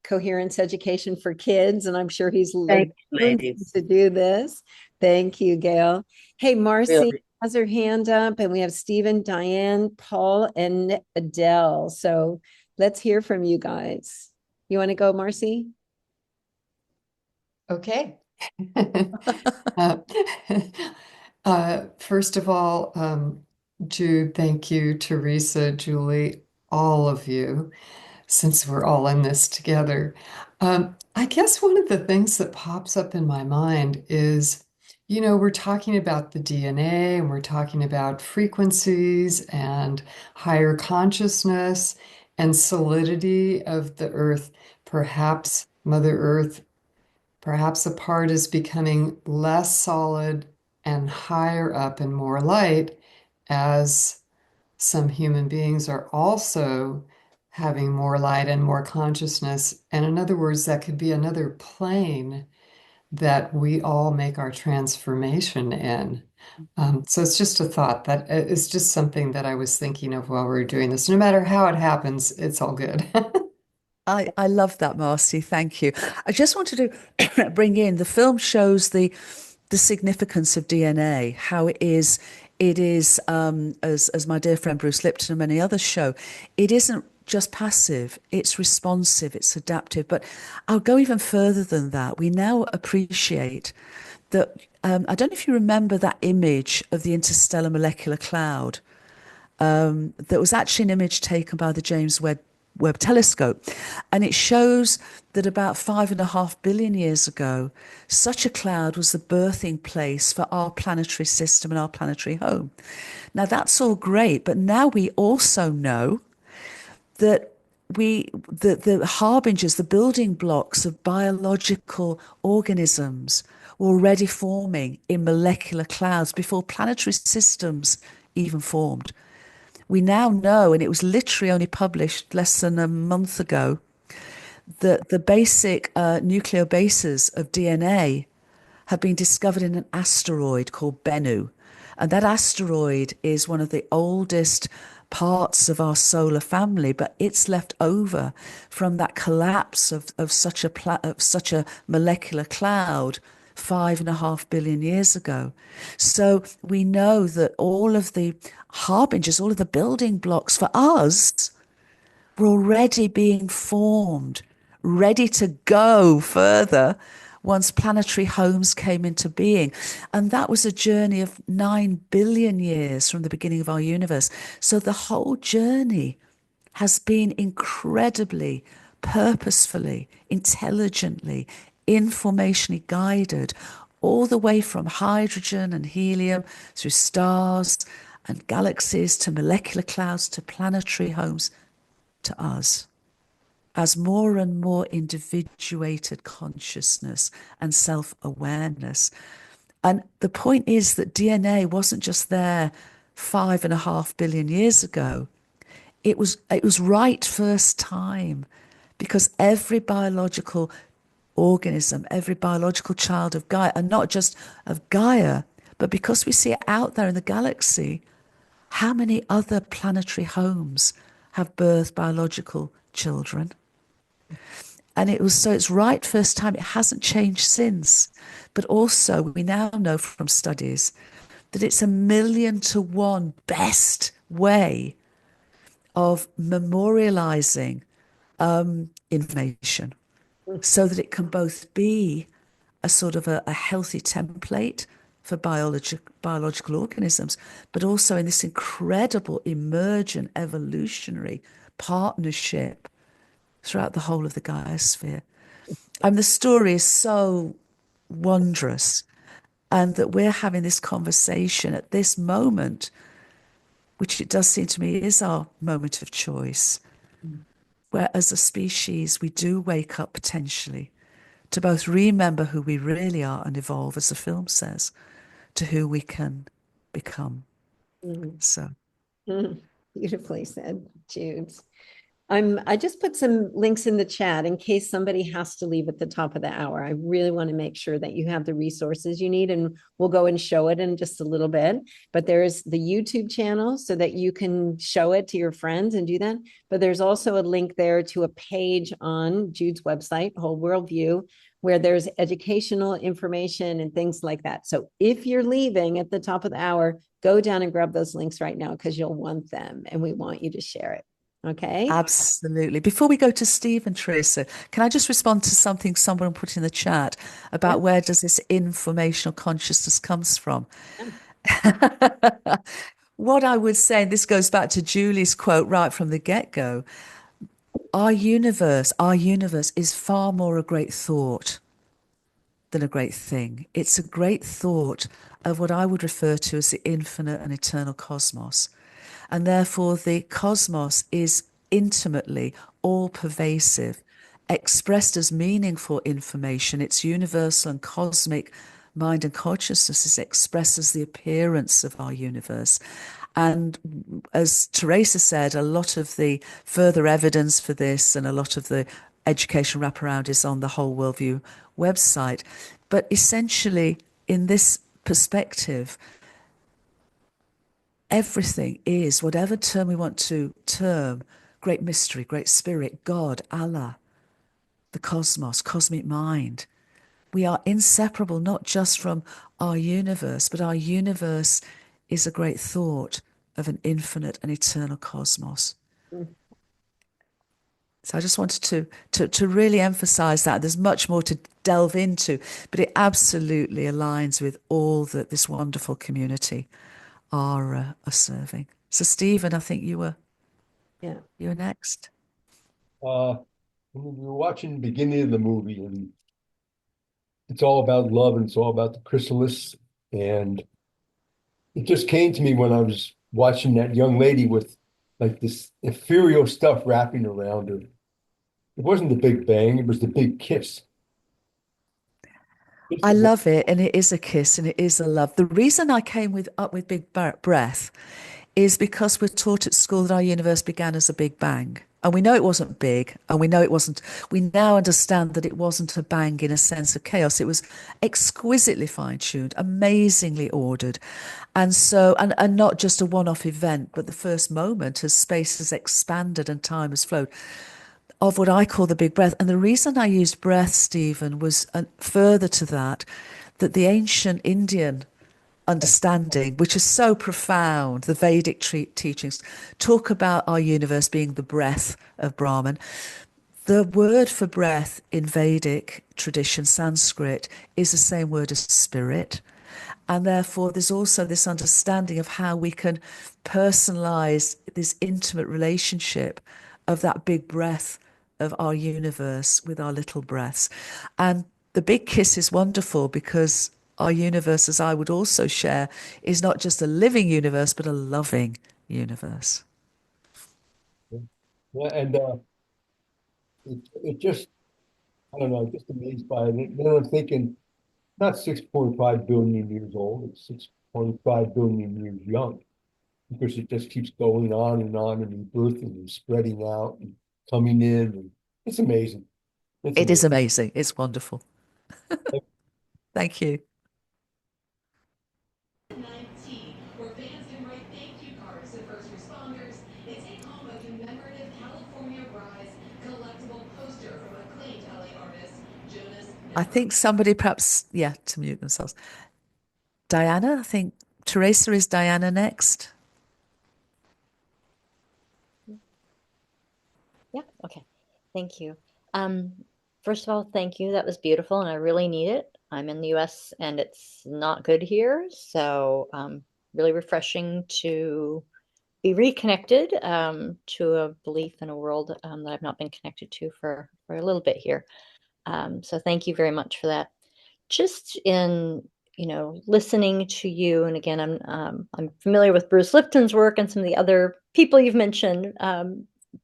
Coherence Education for Kids, and I'm sure he's learning to do this. Thank you, Gail. Hey, Marcy Really? has her hand up, and we have Stephen, Diane, Paul, and Adele. So let's hear from you guys. You want to go, Marcy? Okay. First of all, Jude, thank you, Teresa, Julie, all of you, since we're all in this together. I guess one of the things that pops up in my mind is, we're talking about the DNA and we're talking about frequencies and higher consciousness and solidity of the earth. Perhaps Mother Earth, perhaps a part is becoming less solid and higher up and more light as some human beings are also having more light and more consciousness. And in other words, that could be another plane that we all make our transformation in. So it's just a thought that it's just something that I was thinking of while we were doing this. No matter how it happens, it's all good. I love that, Marcy. Thank you. I just wanted to bring in, the film shows the significance of DNA, how it is as my dear friend Bruce Lipton and many others show, it isn't just passive, it's responsive, it's adaptive. But I'll go even further than that. We now appreciate that, I don't know if you remember that image of the interstellar molecular cloud. That was actually an image taken by the James Webb Telescope. And it shows that about 5.5 billion years ago, such a cloud was the birthing place for our planetary system and our planetary home. Now, that's all great, but now we also know that the harbingers, the building blocks of biological organisms were already forming in molecular clouds before planetary systems even formed. We now know, and it was literally only published less than a month ago, that the basic nucleobases of DNA have been discovered in an asteroid called Bennu. And that asteroid is one of the oldest parts of our solar family, but it's left over from that collapse of such a molecular cloud 5.5 billion years ago. So we know that all of the harbingers, all of the building blocks for us were already being formed, ready to go further once planetary homes came into being. And that was a journey of 9 billion years from the beginning of our universe. So the whole journey has been incredibly, purposefully, intelligently, informationally guided, all the way from hydrogen and helium through stars and galaxies to molecular clouds to planetary homes to us, as more and more individuated consciousness and self-awareness. And the point is that DNA wasn't just there 5.5 billion years ago. It was right first time, because every biological organism, every biological child of Gaia, and not just of Gaia, but because we see it out there in the galaxy, how many other planetary homes have birthed biological children? And it's right first time. It hasn't changed since. But also we now know from studies that it's 1,000,000 to 1 best way of memorializing information, so that it can both be a sort of a healthy template for biological organisms, but also in this incredible emergent evolutionary partnership throughout the whole of the Gaia-sphere. And the story is so wondrous, and that we're having this conversation at this moment, which it does seem to me is our moment of choice, where as a species we do wake up potentially to both remember who we really are and evolve, as the film says, to who we can become. So Beautifully said, Jude. I just put some links in the chat in case somebody has to leave at the top of the hour. I really want to make sure that you have the resources you need, and we'll go and show it in just a little bit. But there's the YouTube channel so that you can show it to your friends and do that. But there's also a link there to a page on Jude's website, Whole World View, where there's educational information and things like that. So if you're leaving at the top of the hour, go down and grab those links right now, because you'll want them and we want you to share it. Okay. absolutely. Before we go to Steve and Teresa, can I just respond to something someone put in the chat about where does this informational consciousness comes from? What I would say, and this goes back to Julie's quote right from the get-go, our universe is far more a great thought than a great thing. It's a great thought of what I would refer to as the infinite and eternal cosmos. And therefore, the cosmos is intimately all-pervasive, expressed as meaningful information. It's universal and cosmic mind and consciousness is expressed as the appearance of our universe. And as Teresa said, a lot of the further evidence for this and a lot of the education wraparound is on the Whole Worldview website. But essentially, in this perspective, everything is, whatever term we want to term, great mystery, great spirit, God, Allah, the cosmos, cosmic mind. We are inseparable, not just from our universe, but our universe is a great thought of an infinite and eternal cosmos. So I just wanted to really emphasize that. There's much more to delve into, but it absolutely aligns with all that this wonderful community are serving. So Stephen, I think you were next. We were watching the beginning of the movie, and it's all about love, and it's all about the chrysalis. And it just came to me when I was watching that young lady with like this ethereal stuff wrapping around her. It wasn't the Big Bang, it was the big kiss. I love it, and it is a kiss, and it is a love. The reason I came up with big breath is because we're taught at school that our universe began as a big bang. And we know it wasn't big, and we know it wasn't, we now understand that it wasn't a bang in a sense of chaos. It was exquisitely fine-tuned, amazingly ordered. And so, and not just a one-off event, but the first moment as space has expanded and time has flowed, of what I call the big breath. And the reason I used breath, Stephen, was further to that the ancient Indian understanding, which is so profound, the Vedic teachings, talk about our universe being the breath of Brahman. The word for breath in Vedic tradition, Sanskrit, is the same word as spirit. And therefore, there's also this understanding of how we can personalize this intimate relationship of that big breath of our universe with our little breaths. And the big kiss is wonderful because our universe, as I would also share, is not just a living universe, but a loving universe. Yeah, and it just, I don't know, just amazed by it. Then I'm thinking, not 6.5 billion years old, it's 6.5 billion years young, because it just keeps going on and rebirthing and spreading out and coming in. And it's amazing. It is amazing. It's wonderful. Thank you. Where fans can write thank you cards to first responders. They take home a commemorative California Rise collectible poster from acclaimed LA artist Jonas. I think somebody perhaps, to mute themselves. Diana, I think Teresa, is Diana next? Yeah, okay. Thank you. First of all, thank you. That was beautiful, and I really need it. I'm in the US and it's not good here. So really refreshing to be reconnected to a belief in a world that I've not been connected to for a little bit here. So thank you very much for that. Just in, listening to you, and again, I'm familiar with Bruce Lipton's work and some of the other people you've mentioned,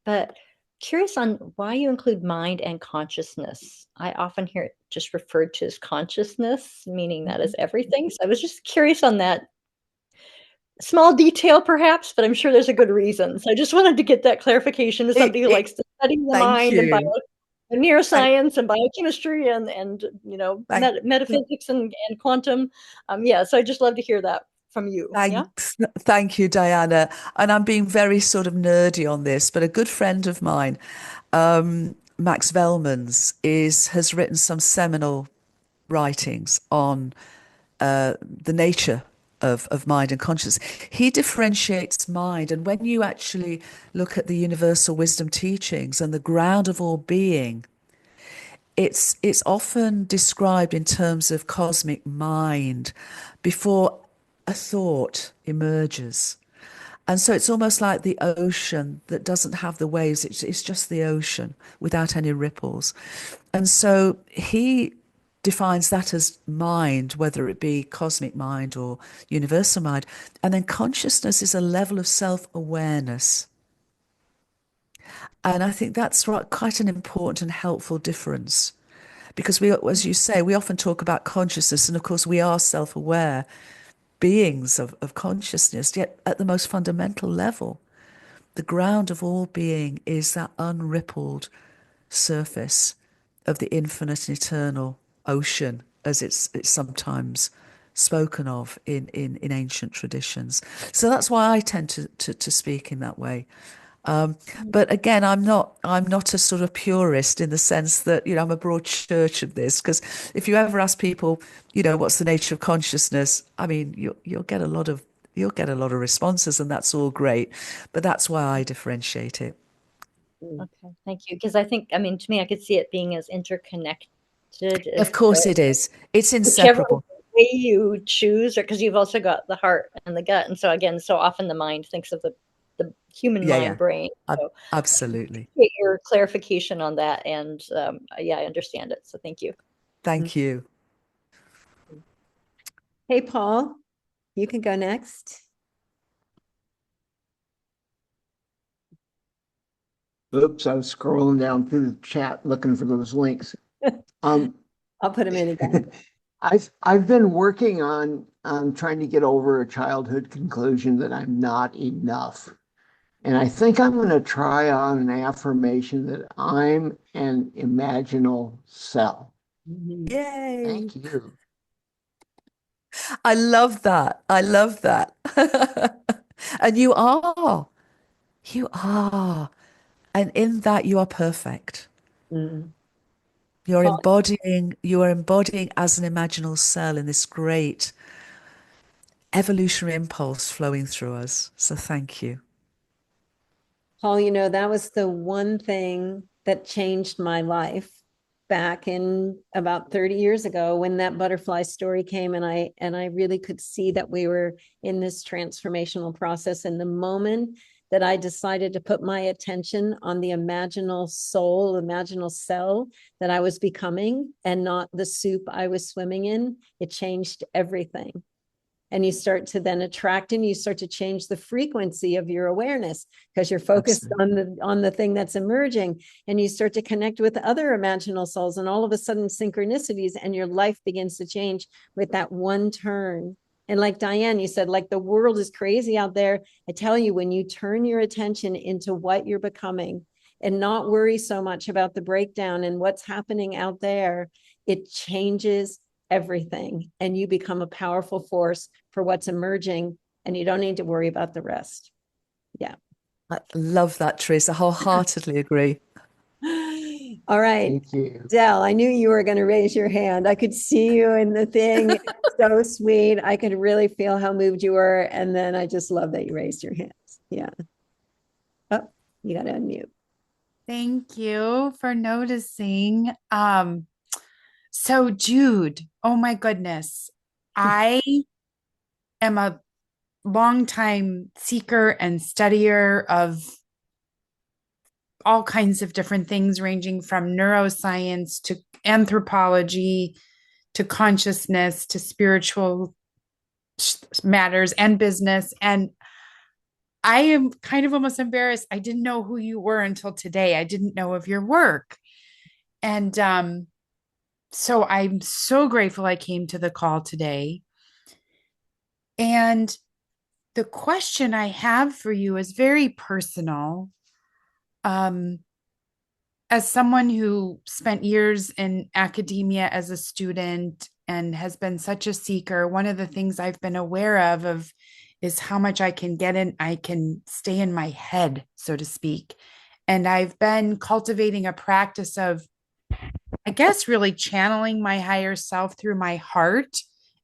but curious on why you include mind and consciousness. I often hear it just referred to as consciousness, meaning that is everything. So I was just curious on that small detail, perhaps, but I'm sure there's a good reason. So I just wanted to get that clarification as somebody who likes to study the Thank mind and you. neuroscience and biochemistry and metaphysics and quantum. So I just love to hear that from you. Thank you, Diana. And I'm being very sort of nerdy on this, but a good friend of mine, Max Velmans, has written some seminal writings on the nature of mind and consciousness. He differentiates mind, and when you actually look at the universal wisdom teachings and the ground of all being, it's often described in terms of cosmic mind before a thought emerges. And so it's almost like the ocean that doesn't have the waves. It's just the ocean without any ripples. And so he defines that as mind, whether it be cosmic mind or universal mind. And then consciousness is a level of self-awareness. And I think that's quite an important and helpful difference. Because we, as you say, we often talk about consciousness, and of course we are self-aware beings of consciousness, yet at the most fundamental level, the ground of all being is that unrippled surface of the infinite and eternal ocean, as it's sometimes spoken of in ancient traditions. So that's why I tend to speak in that way. But again, I'm not a sort of purist in the sense that, I'm a broad church of this, because if you ever ask people, what's the nature of consciousness, I mean, you'll get a lot of responses, and that's all great. But that's why I differentiate it. Okay, thank you. Because I think, to me, I could see it being as interconnected. Of course it is. It's inseparable. Whichever way you choose, or because you've also got the heart and the gut. And so again, so often the mind thinks of the human mind brain. So absolutely. Get your clarification on that. And I understand it. So thank you. Thank you. Hey, Paul, you can go next. Oops, I was scrolling down through the chat looking for those links. I'll put them in again. I've been working on trying to get over a childhood conclusion that I'm not enough. And I think I'm going to try on an affirmation that I'm an imaginal self. Yay. Thank you. I love that. I love that. And you are. You are. And in that you are perfect. Mm-hmm. You are embodying as an imaginal cell in this great evolutionary impulse flowing through us. So thank you. Paul, that was the one thing that changed my life back in about 30 years ago when that butterfly story came, and I really could see that we were in this transformational process. And the moment that I decided to put my attention on the imaginal soul, imaginal cell that I was becoming, and not the soup I was swimming in, it changed everything. And you start to then attract, and you start to change the frequency of your awareness because you're focused on the thing that's emerging, and you start to connect with other imaginal souls, and all of a sudden synchronicities, and your life begins to change with that one turn. And like Diane, you said, like the world is crazy out there. I tell you, when you turn your attention into what you're becoming and not worry so much about the breakdown and what's happening out there, it changes everything, and you become a powerful force for what's emerging, and you don't need to worry about the rest. Yeah. I love that, Therese. I wholeheartedly agree. All right. Thank you. Del, I knew you were going to raise your hand. I could see you in the thing. So sweet. I could really feel how moved you were. And then I just love that you raised your hands. Yeah. Oh, you got to unmute. Thank you for noticing. So Jude, oh my goodness, I am a longtime seeker and studier of all kinds of different things, ranging from neuroscience to anthropology to consciousness to spiritual matters and business. And I am kind of almost embarrassed. I didn't know who you were until today. I didn't know of your work. And so I'm so grateful I came to the call today. And the question I have for you is very personal. Um, as someone who spent years in academia as a student and has been such a seeker, one of the things I've been aware of is how much I can stay in my head, so to speak. And I've been cultivating a practice of, I guess, really channeling my higher self through my heart,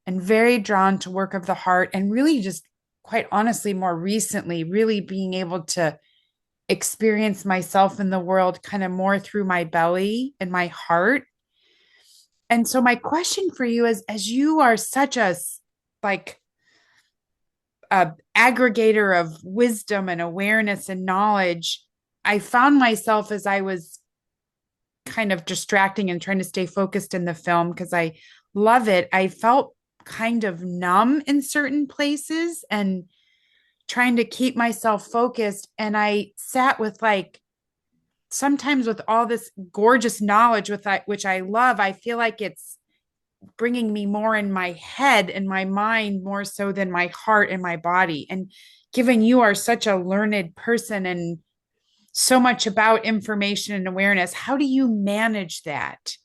and very drawn to work of the heart, and really just quite honestly, more recently, really being able to experience myself in the world kind of more through my belly and my heart. And so my question for you is, as you are such like a aggregator of wisdom and awareness and knowledge, I found myself, as I was kind of distracting and trying to stay focused in the film because I love it, I felt kind of numb in certain places and trying to keep myself focused. And I sat with, like, sometimes with all this gorgeous knowledge which I love, I feel like it's bringing me more in my head and my mind more so than my heart and my body. And given you are such a learned person and so much about information and awareness, how do you manage that?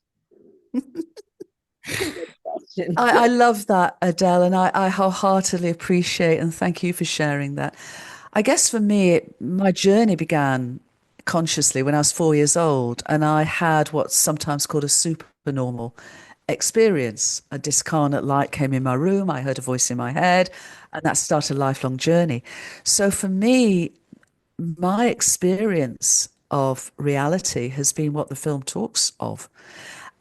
I love that, Adele, and I wholeheartedly appreciate and thank you for sharing that. I guess for me, my journey began consciously when I was 4 years old, and I had what's sometimes called a supernormal experience. A discarnate light came in my room, I heard a voice in my head, and that started a lifelong journey. So for me, my experience of reality has been what the film talks of.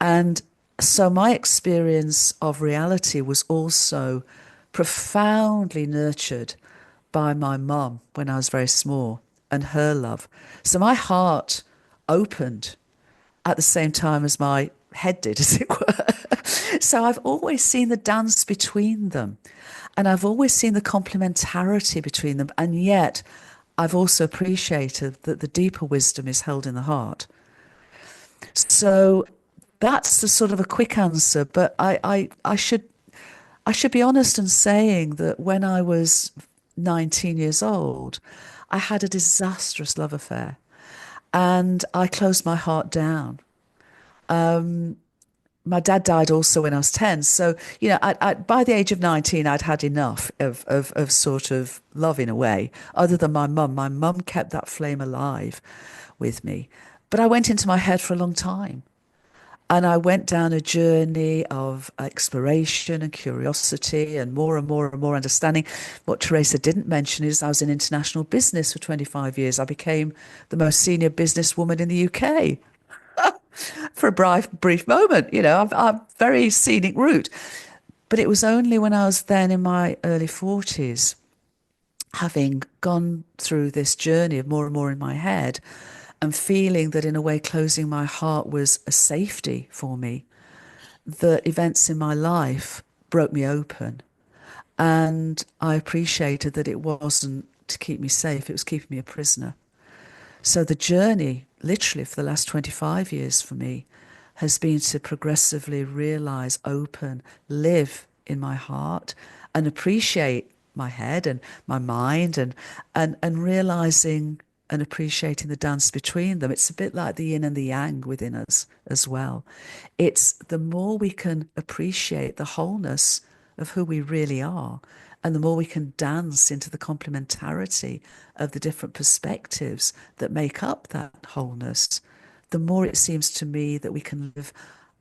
And so my experience of reality was also profoundly nurtured by my mum when I was very small and her love. So my heart opened at the same time as my head did, as it were. So I've always seen the dance between them, and I've always seen the complementarity between them. And yet I've also appreciated that the deeper wisdom is held in the heart. So that's the sort of a quick answer, but I should be honest in saying that when I was 19 years old, I had a disastrous love affair, and I closed my heart down. My dad died also when I was 10. So, by the age of 19, I'd had enough of sort of love in a way, other than my mum. My mum kept that flame alive with me. But I went into my head for a long time. And I went down a journey of exploration and curiosity and more and more understanding. What Teresa didn't mention is I was in international business for 25 years. I became the most senior businesswoman in the UK for a brief moment. I'm very scenic route. But it was only when I was then in my early 40s, having gone through this journey of more and more in my head, and feeling that in a way closing my heart was a safety for me, the events in my life broke me open. And I appreciated that it wasn't to keep me safe, it was keeping me a prisoner. So the journey, literally for the last 25 years for me, has been to progressively realize, open, live in my heart and appreciate my head and my mind, and realizing and appreciating the dance between them. It's a bit like the yin and the yang within us as well. It's the more we can appreciate the wholeness of who we really are, and the more we can dance into the complementarity of the different perspectives that make up that wholeness, the more it seems to me that we can live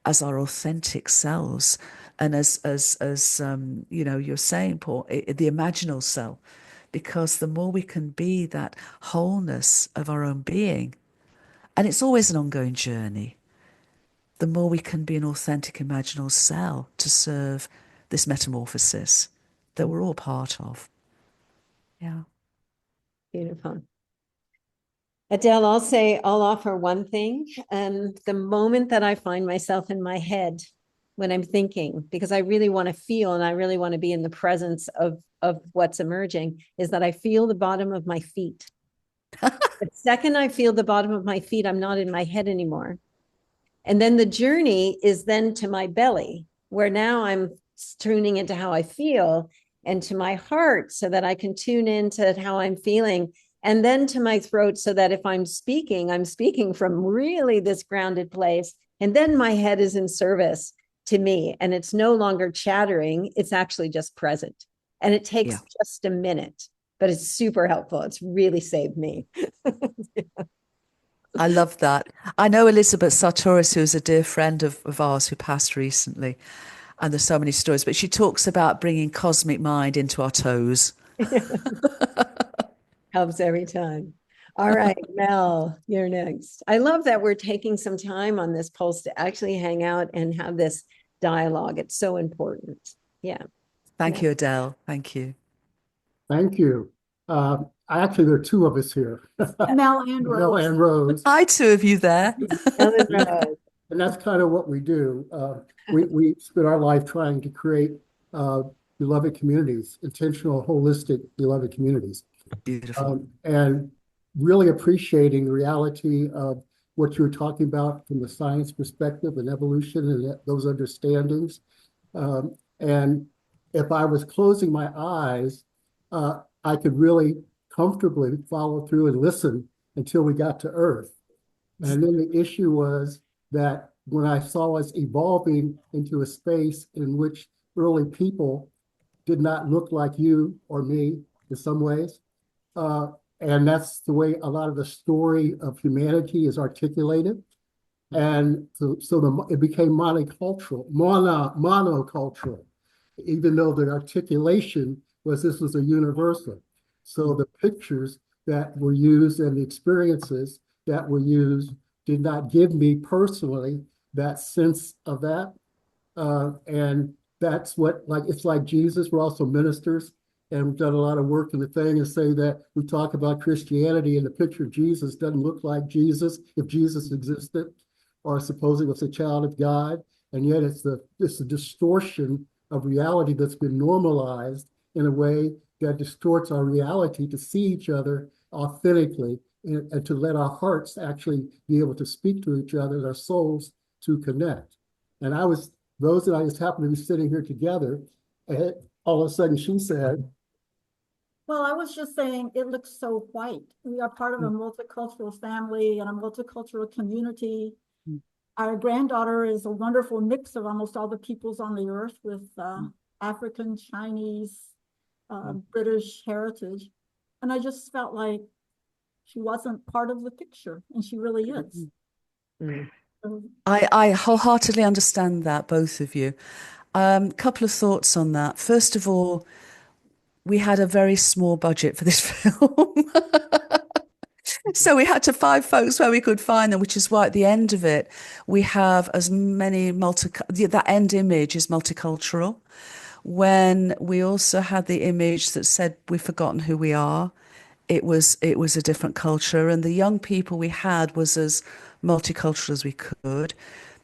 as our authentic selves. And as you're saying, Paul, the imaginal self, because the more we can be that wholeness of our own being, And it's always an ongoing journey. The more we can be an authentic imaginal cell to serve this metamorphosis that we're all part of. Yeah. Beautiful. Adele, I'll offer one thing. The moment that I find myself in my head when I'm thinking, because I really want to feel and I really want to be in the presence of what's emerging, is that I feel the bottom of my feet. The second I feel the bottom of my feet, I'm not in my head anymore. And then the journey is then to my belly, where now I'm tuning into how I feel, and to my heart so that I can tune into how I'm feeling, and then to my throat so that if I'm speaking from really this grounded place. And then my head is in service to me, and it's no longer chattering. It's actually just present. And it takes just a minute, but it's super helpful. It's really saved me. I love that. I know Elizabeth Sartoris, who's a dear friend of ours who passed recently, and there's so many stories, but she talks about bringing cosmic mind into our toes. Helps every time. All right, Mel, you're next. I love that we're taking some time on this pulse to actually hang out and have this dialogue. It's so important. Yeah. Thank you, Adele. Thank you. Thank you. Actually, there are two of us here. Mel and Rose. Mel and Rose. Hi, two of you there. Mel and Rose. And that's kind of what we do. We spend our life trying to create beloved communities, intentional, holistic, beloved communities. Beautiful. And really appreciating the reality of what you were talking about from the science perspective and evolution and those understandings. And if I was closing my eyes, I could really comfortably follow through and listen until we got to Earth. And then the issue was that when I saw us evolving into a space in which early people did not look like you or me in some ways, and that's the way a lot of the story of humanity is articulated. And so it became monocultural, even though the articulation this was a universal. So the pictures that were used and the experiences that were used did not give me personally that sense of that. And that's what, it's like Jesus, we're also ministers, and we've done a lot of work in the thing and say that we talk about Christianity and the picture of Jesus doesn't look like Jesus if Jesus existed, or supposing it's a child of God. And yet it's a distortion of reality that's been normalized in a way that distorts our reality to see each other authentically and to let our hearts actually be able to speak to each other, our souls to connect. And Rose and I just happened to be sitting here together, and all of a sudden she said, well, I was just saying it looks so white. We are part of a multicultural family and a multicultural community. Our granddaughter is a wonderful mix of almost all the peoples on the earth with African, Chinese, British heritage. And I just felt like she wasn't part of the picture, and she really is. I wholeheartedly understand that, both of you. Couple of thoughts on that. First of all, we had a very small budget for this film. So we had to find folks where we could find them, which is why at the end of it, we have as many that end image is multicultural. When we also had the image that said we've forgotten who we are, it was a different culture. And the young people we had was as multicultural as we could.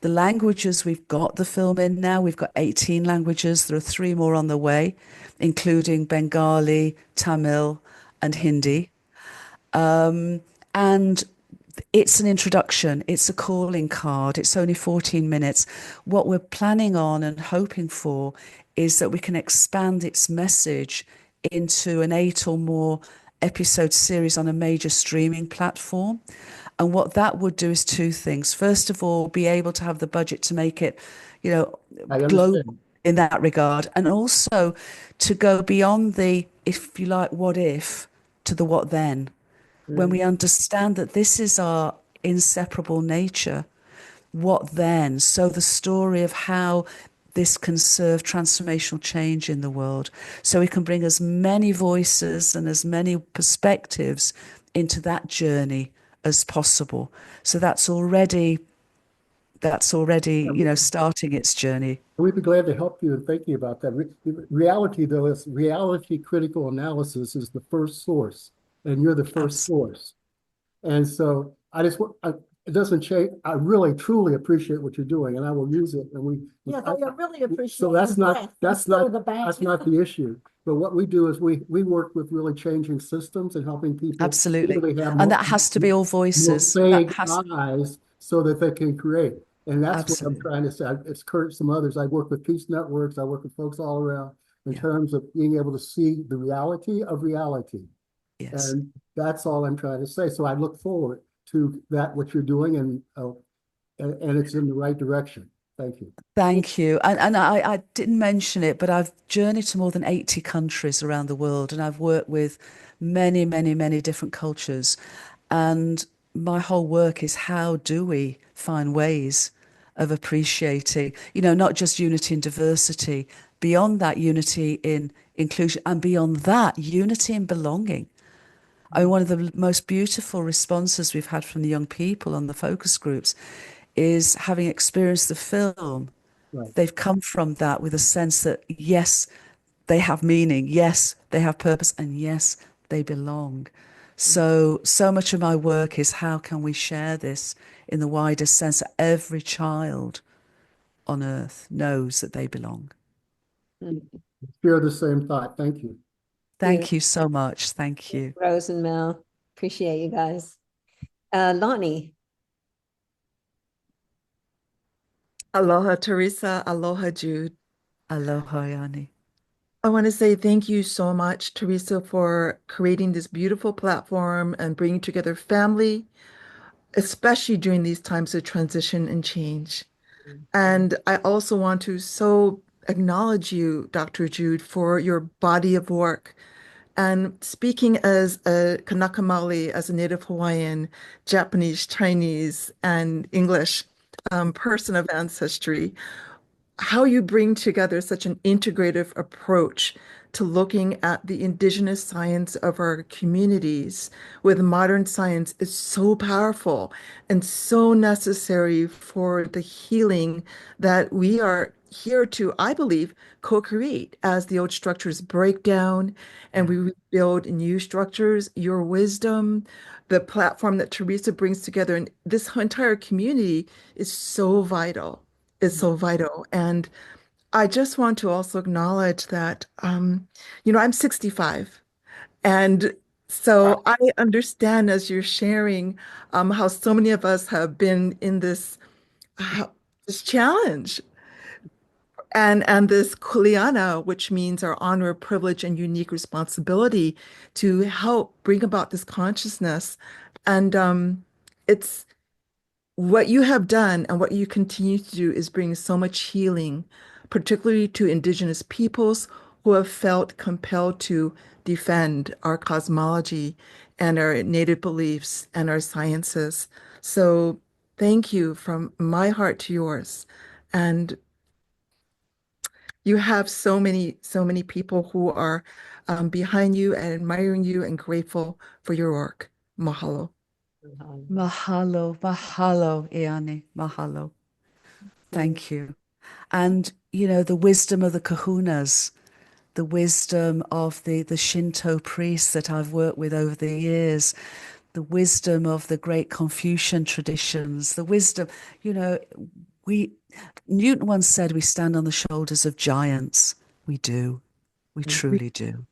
The languages we've got the film in now, we've got 18 languages. There are 3 more on the way, including Bengali, Tamil, and Hindi. And it's an introduction. It's a calling card. It's only 14 minutes. What we're planning on and hoping for is that we can expand its message into an 8 or more episode series on a major streaming platform. And what that would do is 2 things. First of all, be able to have the budget to make it, global in that regard. And also to go beyond the, if you like, what if, to the what then. When we understand that this is our inseparable nature, what then? So the story of how this can serve transformational change in the world. So we can bring as many voices and as many perspectives into that journey as possible. So that's already, starting its journey. We'd be glad to help you in thinking about that. Reality, though, is reality critical analysis is the first source, and you're the first source. And so I just, it doesn't change. I really, truly appreciate what you're doing, and I will use it. And yes, I really appreciate. So that's not the issue. But what we do is we work with really changing systems and helping people. Absolutely, really have and that has to be all voices. Eyes so that they can create. And that's what I'm trying to say. It's encouraged some others. I work with peace networks. I work with folks all around in terms of being able to see the reality of reality. Yes. And that's all I'm trying to say. So I look forward to that, what you're doing, and it's in the right direction. Thank you. Thank you. And I didn't mention it, but I've journeyed to more than 80 countries around the world, and I've worked with many, many, many different cultures. And my whole work is, how do we find ways of appreciating, not just unity and diversity, beyond that unity in inclusion, and beyond that unity in belonging. I mean, one of the most beautiful responses we've had from the young people on the focus groups is, having experienced the film, they've come from that with a sense that, yes, they have meaning, yes, they have purpose, and yes, they belong. So much of my work is, how can we share this in the widest sense that every child on earth knows that they belong. Share the same thought. Thank you. Thank you so much. Thank you. Rose and Mel, appreciate you guys. Lonnie. Aloha, Teresa. Aloha, Jude. Aloha, Yanni. I want to say thank you so much, Teresa, for creating this beautiful platform and bringing together family, especially during these times of transition and change. And I also want to so acknowledge you, Dr. Jude, for your body of work. And speaking as a Kanaka Maoli, as a Native Hawaiian, Japanese, Chinese, and English person of ancestry, how you bring together such an integrative approach to looking at the indigenous science of our communities with modern science is so powerful and so necessary for the healing that we are here to, I believe, co-create as the old structures break down and we rebuild new structures. Your wisdom, the platform that Teresa brings together, and this entire community is so vital. Is so vital. And I just want to also acknowledge that, I'm 65. And so I understand, as you're sharing, how so many of us have been in this challenge and this kuleana, which means our honor, privilege, and unique responsibility to help bring about this consciousness. And it's what you have done and what you continue to do is bring so much healing, particularly to Indigenous peoples who have felt compelled to defend our cosmology and our Native beliefs and our sciences. So thank you from my heart to yours. And you have so many people who are behind you and admiring you and grateful for your work. Mahalo. Mahalo, mahalo, Iane, mahalo. Thank you. And, the wisdom of the kahunas, the wisdom of the Shinto priests that I've worked with over the years, the wisdom of the great Confucian traditions, the wisdom, Newton once said, we stand on the shoulders of giants. We do. We truly do.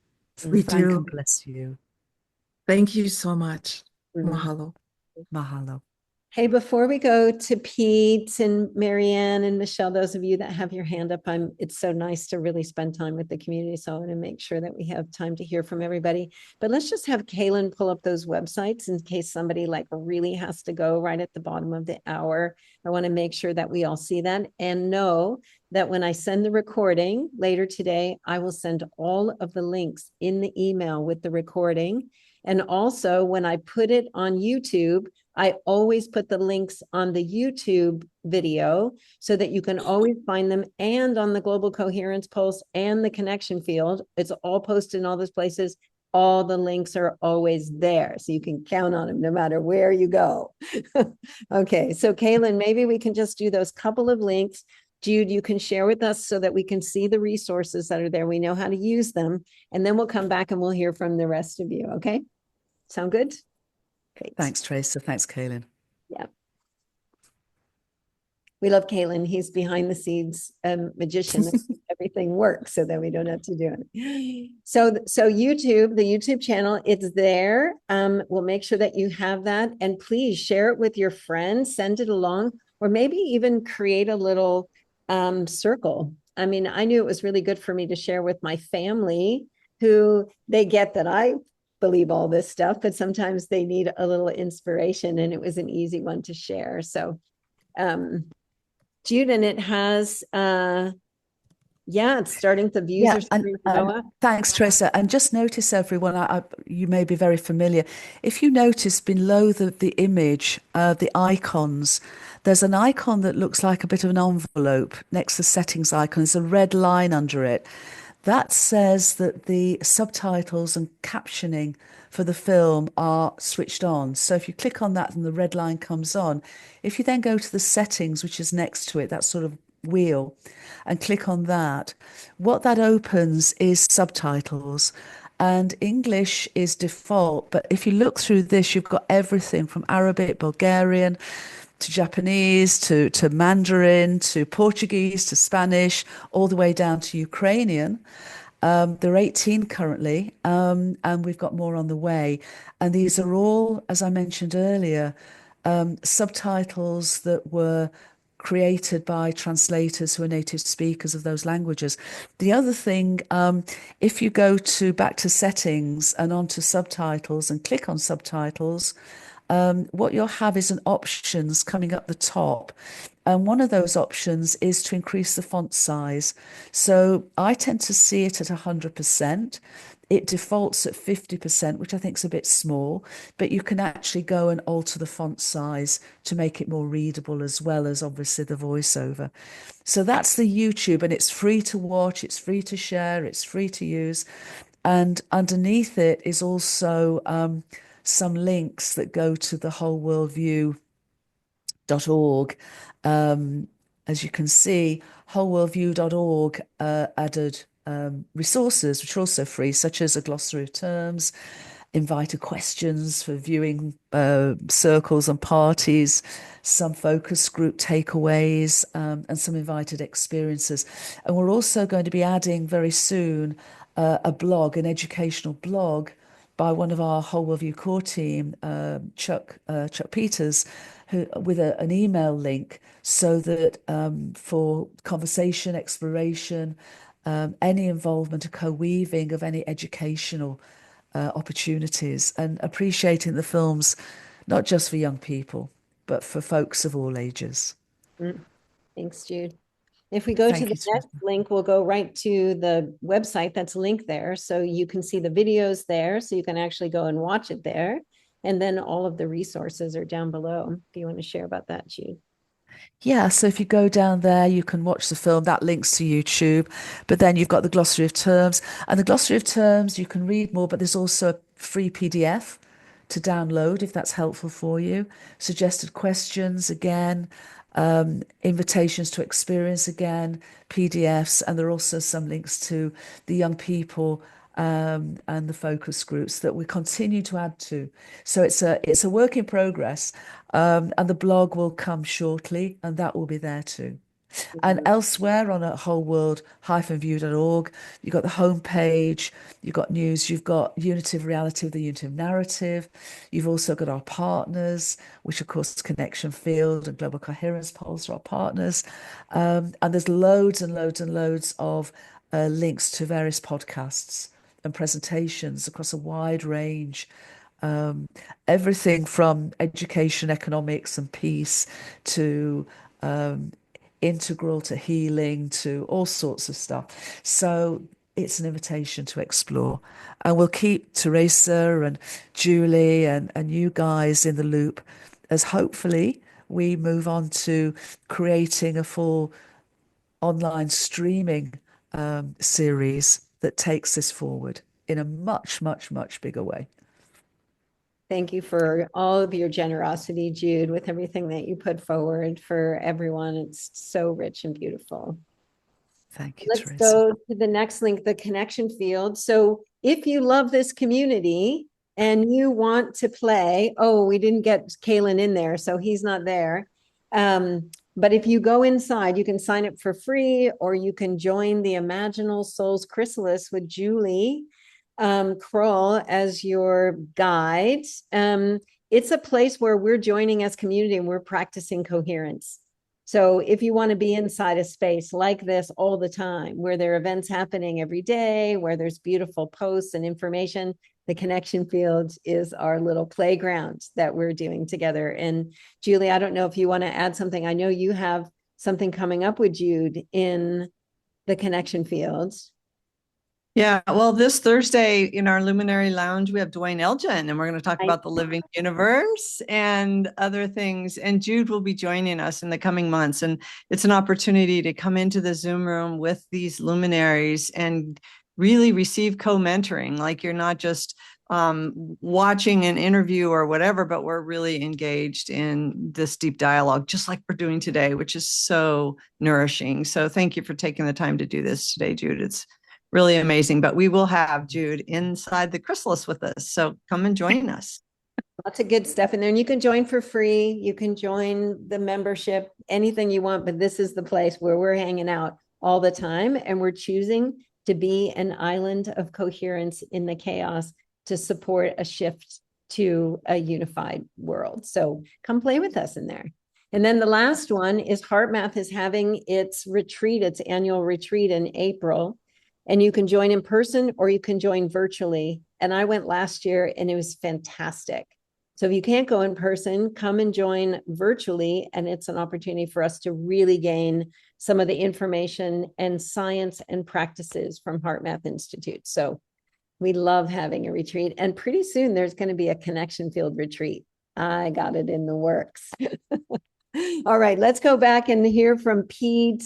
We Thank do. and bless you. Thank you so much. Mahalo. Mahalo. Hey, before we go to Pete and Marianne and Michelle, those of you that have your hand up, it's so nice to really spend time with the community. So I want to make sure that we have time to hear from everybody. But let's just have Kaylin pull up those websites in case somebody really has to go right at the bottom of the hour. I want to make sure that we all see that and know that when I send the recording later today, I will send all of the links in the email with the recording. And also when I put it on YouTube, I always put the links on the YouTube video so that you can always find them, and on the Global Coherence Pulse and the Connection Field. It's all posted in all those places. all the links are always there. So you can count on them no matter where you go. Okay, so Kaylin, maybe we can just do those couple of links. Jude, you can share with us so that we can see the resources that are there. We know how to use them. And then we'll come back and we'll hear from the rest of you. Okay, sound good? Great. Thanks, Teresa. Thanks, Kaylin. Yeah. We love Kaylin. He's behind the scenes magician. Everything works so that we don't have to do it. So YouTube, the YouTube channel, it's there. We'll make sure that you have that. And please share it with your friends, send it along, or maybe even create a little circle. I mean, I knew it was really good for me to share with my family, who they get that I believe all this stuff, but sometimes they need a little inspiration, and it was an easy one to share. So Jude, and it has, it's starting, the views are starting to go up. Thanks, Teresa. And just notice, everyone, you may be very familiar. If you notice below the image, the icons, there's an icon that looks like a bit of an envelope next to the settings icon. There's a red line under it. That says that the subtitles and captioning for the film are switched on. So if you click on that and the red line comes on, if you then go to the settings, which is next to it, that sort of wheel, and click on that, what that opens is subtitles. And English is default, but if you look through this, you've got everything from Arabic, Bulgarian, to Japanese, to Mandarin, to Portuguese, to Spanish, all the way down to Ukrainian. There are 18 currently, and we've got more on the way. And these are all, as I mentioned earlier, subtitles that were created by translators who are native speakers of those languages. The other thing, if you go back to settings and onto subtitles and click on subtitles, what you'll have is an options coming up the top. And one of those options is to increase the font size. So I tend to see it at 100%. It defaults at 50%, which I think is a bit small, but you can actually go and alter the font size to make it more readable, as well as obviously the voiceover. So that's the YouTube, and it's free to watch, it's free to share, it's free to use. And underneath it is also some links that go to the wholeworldview.org. As you can see, wholeworldview.org added resources, which are also free, such as a glossary of terms, invited questions for viewing circles and parties, some focus group takeaways, and some invited experiences. And we're also going to be adding very soon a blog, an educational blog, by one of our Whole Worldview core team, Chuck Peters, with an email link, so that for conversation, exploration, any involvement, a co-weaving of any educational opportunities, and appreciating the films, not just for young people, but for folks of all ages. Thanks, Jude. If we go to the next link, we'll go right to the website that's linked there. So you can see the videos there, so you can actually go and watch it there. And then all of the resources are down below. Do you want to share about that, Jude? Yeah, so if you go down there, you can watch the film. That links to YouTube. But then you've got the glossary of terms. And the glossary of terms, you can read more, but there's also a free PDF to download if that's helpful for you. Suggested questions again, invitations to experience again, PDFs, and there are also some links to the young people and the focus groups that we continue to add to. So it's a work in progress, and the blog will come shortly, and that will be there too. And elsewhere on at wholeworld-view.org, you've got the homepage, you've got news, you've got Unity of Reality, the Unity of Narrative. You've also got our partners, which of course is Connection Field and Global Coherence Pulse are our partners. And there's loads and loads and loads of links to various podcasts and presentations across a wide range. Everything from education, economics and peace to integral to healing, to all sorts of stuff. So it's an invitation to explore. And we'll keep Teresa and Julie and you guys in the loop as hopefully we move on to creating a full online streaming series that takes this forward. in a much, much, much bigger way. Thank you for all of your generosity, Jude, with everything that you put forward for everyone. It's so rich and beautiful. Thank you, Let's Teresa. go to the next link, the connection field. So if you love this community and you want to play, oh, we didn't get Kalen in there, so he's not there. But if you go inside, you can sign up for free, or you can join the Imaginal Souls Chrysalis with Julie Kroll as your guide. It's a place where we're joining as community and we're practicing coherence. So if you want to be inside a space like this all the time, where there are events happening every day, where there's beautiful posts and information, the connection field is our little playground that we're doing together. And Julie, I don't know if you want to add something. I know you have something coming up with Jude in the connection fields. Yeah, well, this Thursday in our Luminary Lounge, we have Dwayne Elgin, and we're going to talk about the living universe and other things. And Jude will be joining us in the coming months. And it's an opportunity to come into the Zoom room with these luminaries and really receive co-mentoring. Like you're not just watching an interview or whatever, but we're really engaged in this deep dialogue, just like we're doing today, which is so nourishing. So thank you for taking the time to do this today, Jude. It's really amazing. But we will have Jude inside the chrysalis with us. So come and join us. Lots of good stuff in there. And you can join for free. You can join the membership, anything you want. But this is the place where we're hanging out all the time. And we're choosing to be an island of coherence in the chaos to support a shift to a unified world. So come play with us in there. And then the last one is HeartMath is having its retreat, its annual retreat in April. And you can join in person or you can join virtually. And I went last year and it was fantastic. So if you can't go in person, come and join virtually. And it's an opportunity for us to really gain some of the information and science and practices from HeartMath Institute. So we love having a retreat. And pretty soon there's going to be a connection field retreat. I got it in the works. All right, let's go back and hear from Pete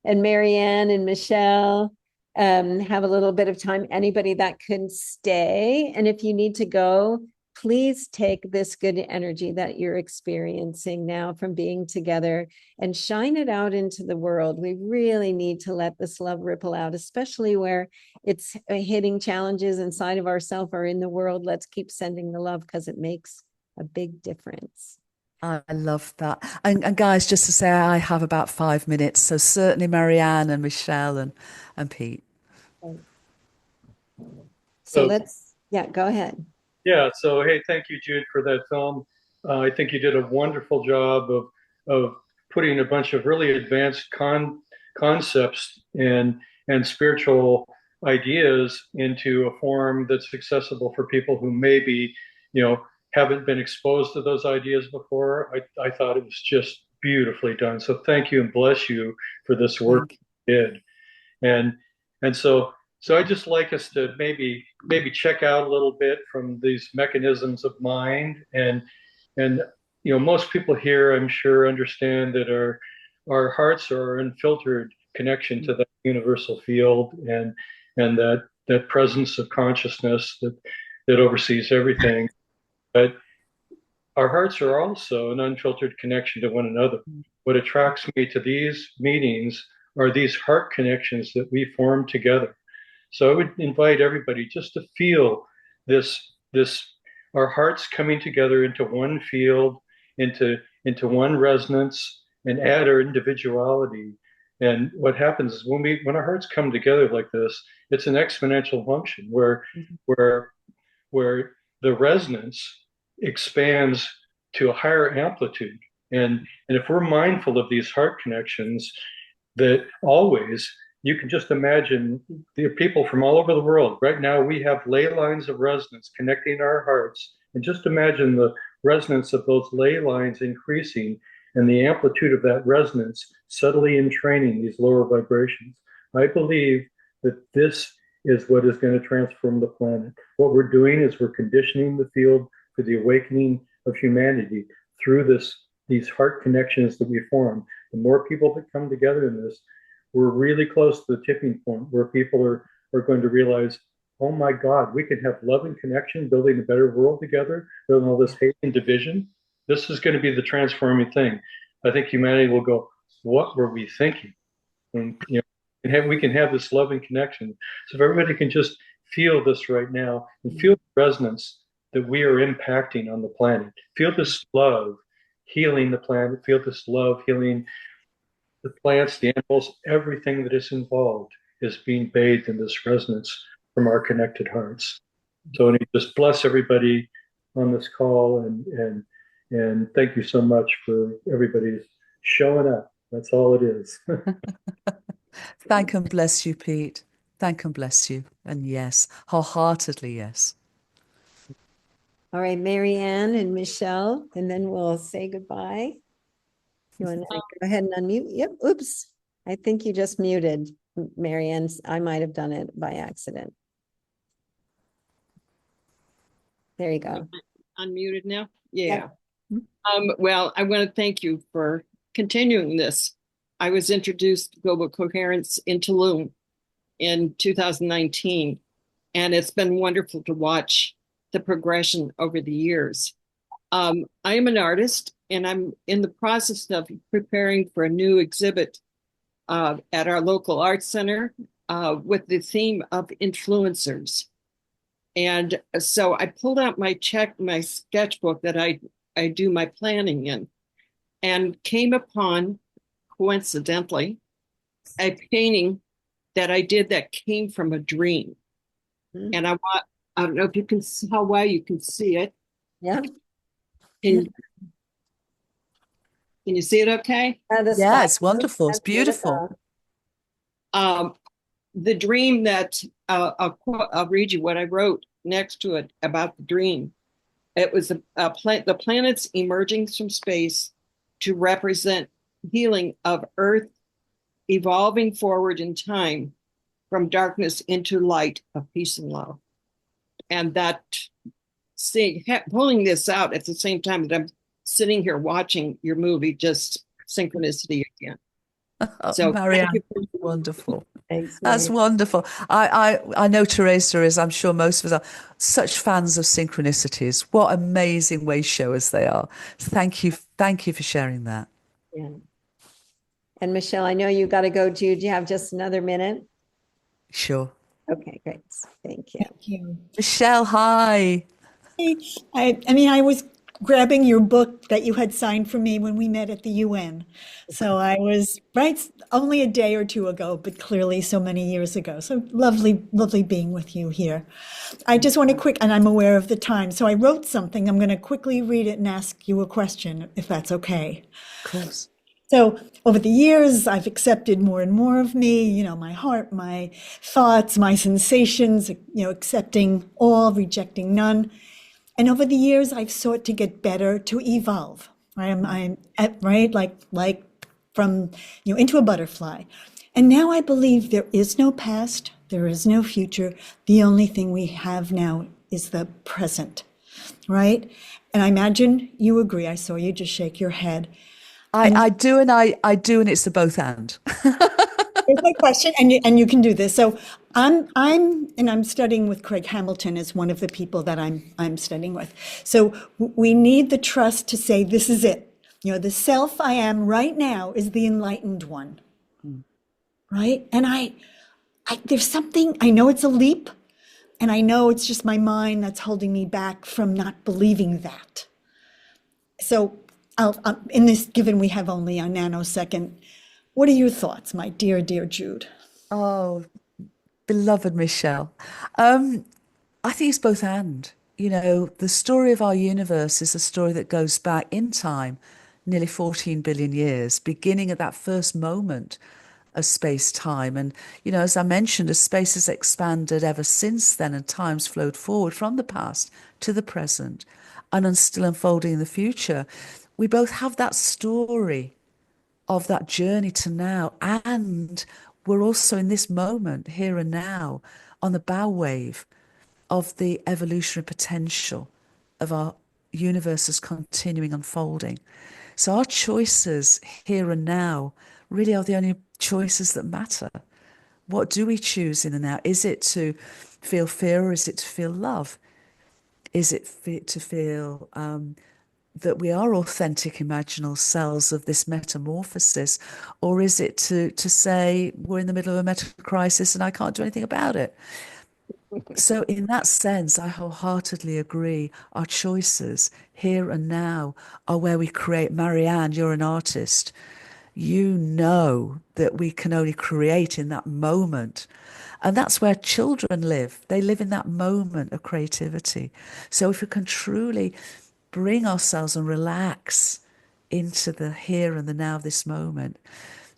and Marianne and Michelle. Have a little bit of time, anybody that can stay. And if you need to go, please take this good energy that you're experiencing now from being together and shine it out into the world. We really need to let this love ripple out, especially where it's hitting challenges inside of ourselves or in the world. Let's keep sending the love because it makes a big difference. I love that. And guys, just to say, I have about 5 minutes. So certainly Marianne and Michelle and Pete. So let's, go ahead. Yeah. So, hey, thank you, Jude, for that film. I think you did a wonderful job of putting a bunch of really advanced concepts and spiritual ideas into a form that's accessible for people who maybe, haven't been exposed to those ideas before. I thought it was just beautifully done. So thank you and bless you for this work you did. And so I'd just like us to maybe check out a little bit from these mechanisms of mind. And most people here, I'm sure, understand that our hearts are unfiltered connection to that universal field and that presence of consciousness that oversees everything. But our hearts are also an unfiltered connection to one another. What attracts me to these meetings are these heart connections that we form together. So I would invite everybody just to feel this our hearts coming together into one field, into one resonance, and add our individuality. And what happens is when our hearts come together like this, it's an exponential function where the resonance expands to a higher amplitude. And if we're mindful of these heart connections, that always, you can just imagine the people from all over the world. Right now, we have ley lines of resonance connecting our hearts. And just imagine the resonance of those ley lines increasing and the amplitude of that resonance subtly entraining these lower vibrations. I believe that this is what is going to transform the planet. What we're doing is we're conditioning the field for the awakening of humanity through these heart connections that we form. The more people that come together in this, we're really close to the tipping point where people are going to realize, oh my God, we can have love and connection, building a better world together, rather than all this hate and division. This is going to be the transforming thing. I think humanity will go, what were we thinking? And we can have this love and connection. So if everybody can just feel this right now and feel the resonance that we are impacting on the planet, feel this love healing the planet, feel this love healing the plants, the animals, everything that is involved is being bathed in this resonance from our connected hearts. So I need to just bless everybody on this call and thank you so much for everybody showing up. That's all it is. Thank and bless you, Pete. Thank and bless you. And yes, wholeheartedly, yes. All right, Mary Ann and Michelle, and then we'll say goodbye. You want to go ahead and unmute? Yep. Oops. I think you just muted, Mary Ann. I might have done it by accident. There you go. Unmuted now? Yeah. Yep. Well, I want to thank you for continuing this. I was introduced to Global Coherence in Tulum in 2019, and it's been wonderful to watch the progression over the years. I am an artist, and I'm in the process of preparing for a new exhibit at our local arts center with the theme of influencers. And so I pulled out my sketchbook that I do my planning in, and came upon, coincidentally, a painting that I did that came from a dream. Mm-hmm. And I don't know if you can see how well you can see it. Yeah. Can you see it okay? Yeah, it's wonderful. It's beautiful. The dream that I'll read you what I wrote next to it about the dream. It was the planets emerging from space to represent healing of Earth, evolving forward in time from darkness into light of peace and love. And that, pulling this out at the same time that I'm sitting here watching your movie, just synchronicity again. So Marianne, wonderful. Thanks, that's wonderful. I know Teresa is, I'm sure most of us are, such fans of synchronicities. What amazing way showers they are. Thank you for sharing that. Yeah. And Michelle, I know you got to go, Jude. You have just another minute. Sure. Okay, great. Thank you. Thank you. Michelle, hi. I was grabbing your book that you had signed for me when we met at the UN. So I was only a day or two ago, but clearly so many years ago. So lovely, lovely being with you here. I just want to and I'm aware of the time. So I wrote something. I'm going to quickly read it and ask you a question, if that's okay. Of course. So over the years, I've accepted more and more of me, my heart, my thoughts, my sensations, accepting all, rejecting none. And over the years, I've sought to get better, to evolve. I'm like from, into a butterfly. And now I believe there is no past, there is no future. The only thing we have now is the present, right? And I imagine you agree. I saw you just shake your head. I do, and it's a both and. Here's my question, and you can do this. So I'm studying with Craig Hamilton as one of the people that I'm studying with. So we need the trust to say, this is it. The self I am right now is the enlightened one, right? And I there's something, I know it's a leap, and I know it's just my mind that's holding me back from not believing that. So in this, given we have only a nanosecond, what are your thoughts, my dear, dear Jude? Oh, beloved Michelle. I think it's both and. The story of our universe is a story that goes back in time, nearly 14 billion years, beginning at that first moment of space-time. And, as I mentioned, as space has expanded ever since then and time's flowed forward from the past to the present and still unfolding in the future, we both have that story of that journey to now, and we're also in this moment, here and now, on the bow wave of the evolutionary potential of our universe's continuing unfolding. So our choices here and now really are the only choices that matter. What do we choose in and out? Is it to feel fear, or is it to feel love? Is it to feel that we are authentic, imaginal selves of this metamorphosis? Or is it to say we're in the middle of a meta crisis and I can't do anything about it? So in that sense, I wholeheartedly agree. Our choices here and now are where we create. Marianne, you're an artist. You know that we can only create in that moment. And that's where children live. They live in that moment of creativity. So if we can truly bring ourselves and relax into the here and the now of this moment,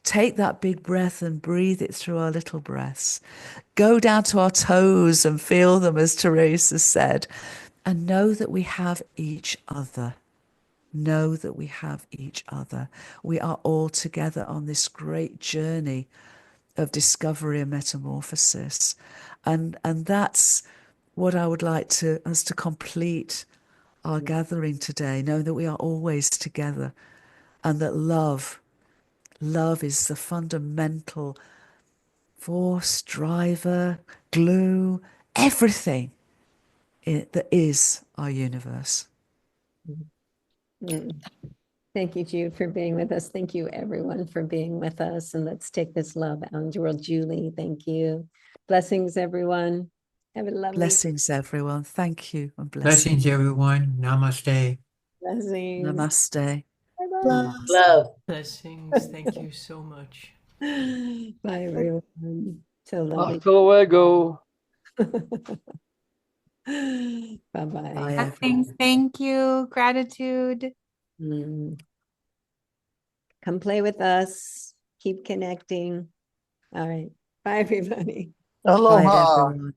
take that big breath and breathe it through our little breaths. Go down to our toes and feel them, as Teresa said, and know that we have each other. Know that we have each other. We are all together on this great journey of discovery and metamorphosis. And that's what I would like us to complete our gathering today, knowing that we are always together, and that love is the fundamental force, driver, glue, everything that is our universe. Thank you, Jude, for being with us. Thank you, everyone, for being with us. And let's take this love out into the world. Julie, thank you. Blessings, everyone. Have a lovely Blessings, everyone. Thank you, and blessings. Blessings, everyone. Namaste. blessings. Namaste. Bye-bye. Love. Blessings. Thank you so much. Bye, everyone. So lovely. Hasta luego. Bye-bye. Bye, Blessings. Thank you. Gratitude. Come play with us. Keep connecting. All right. Bye, everybody. Bye, Aloha. everyone.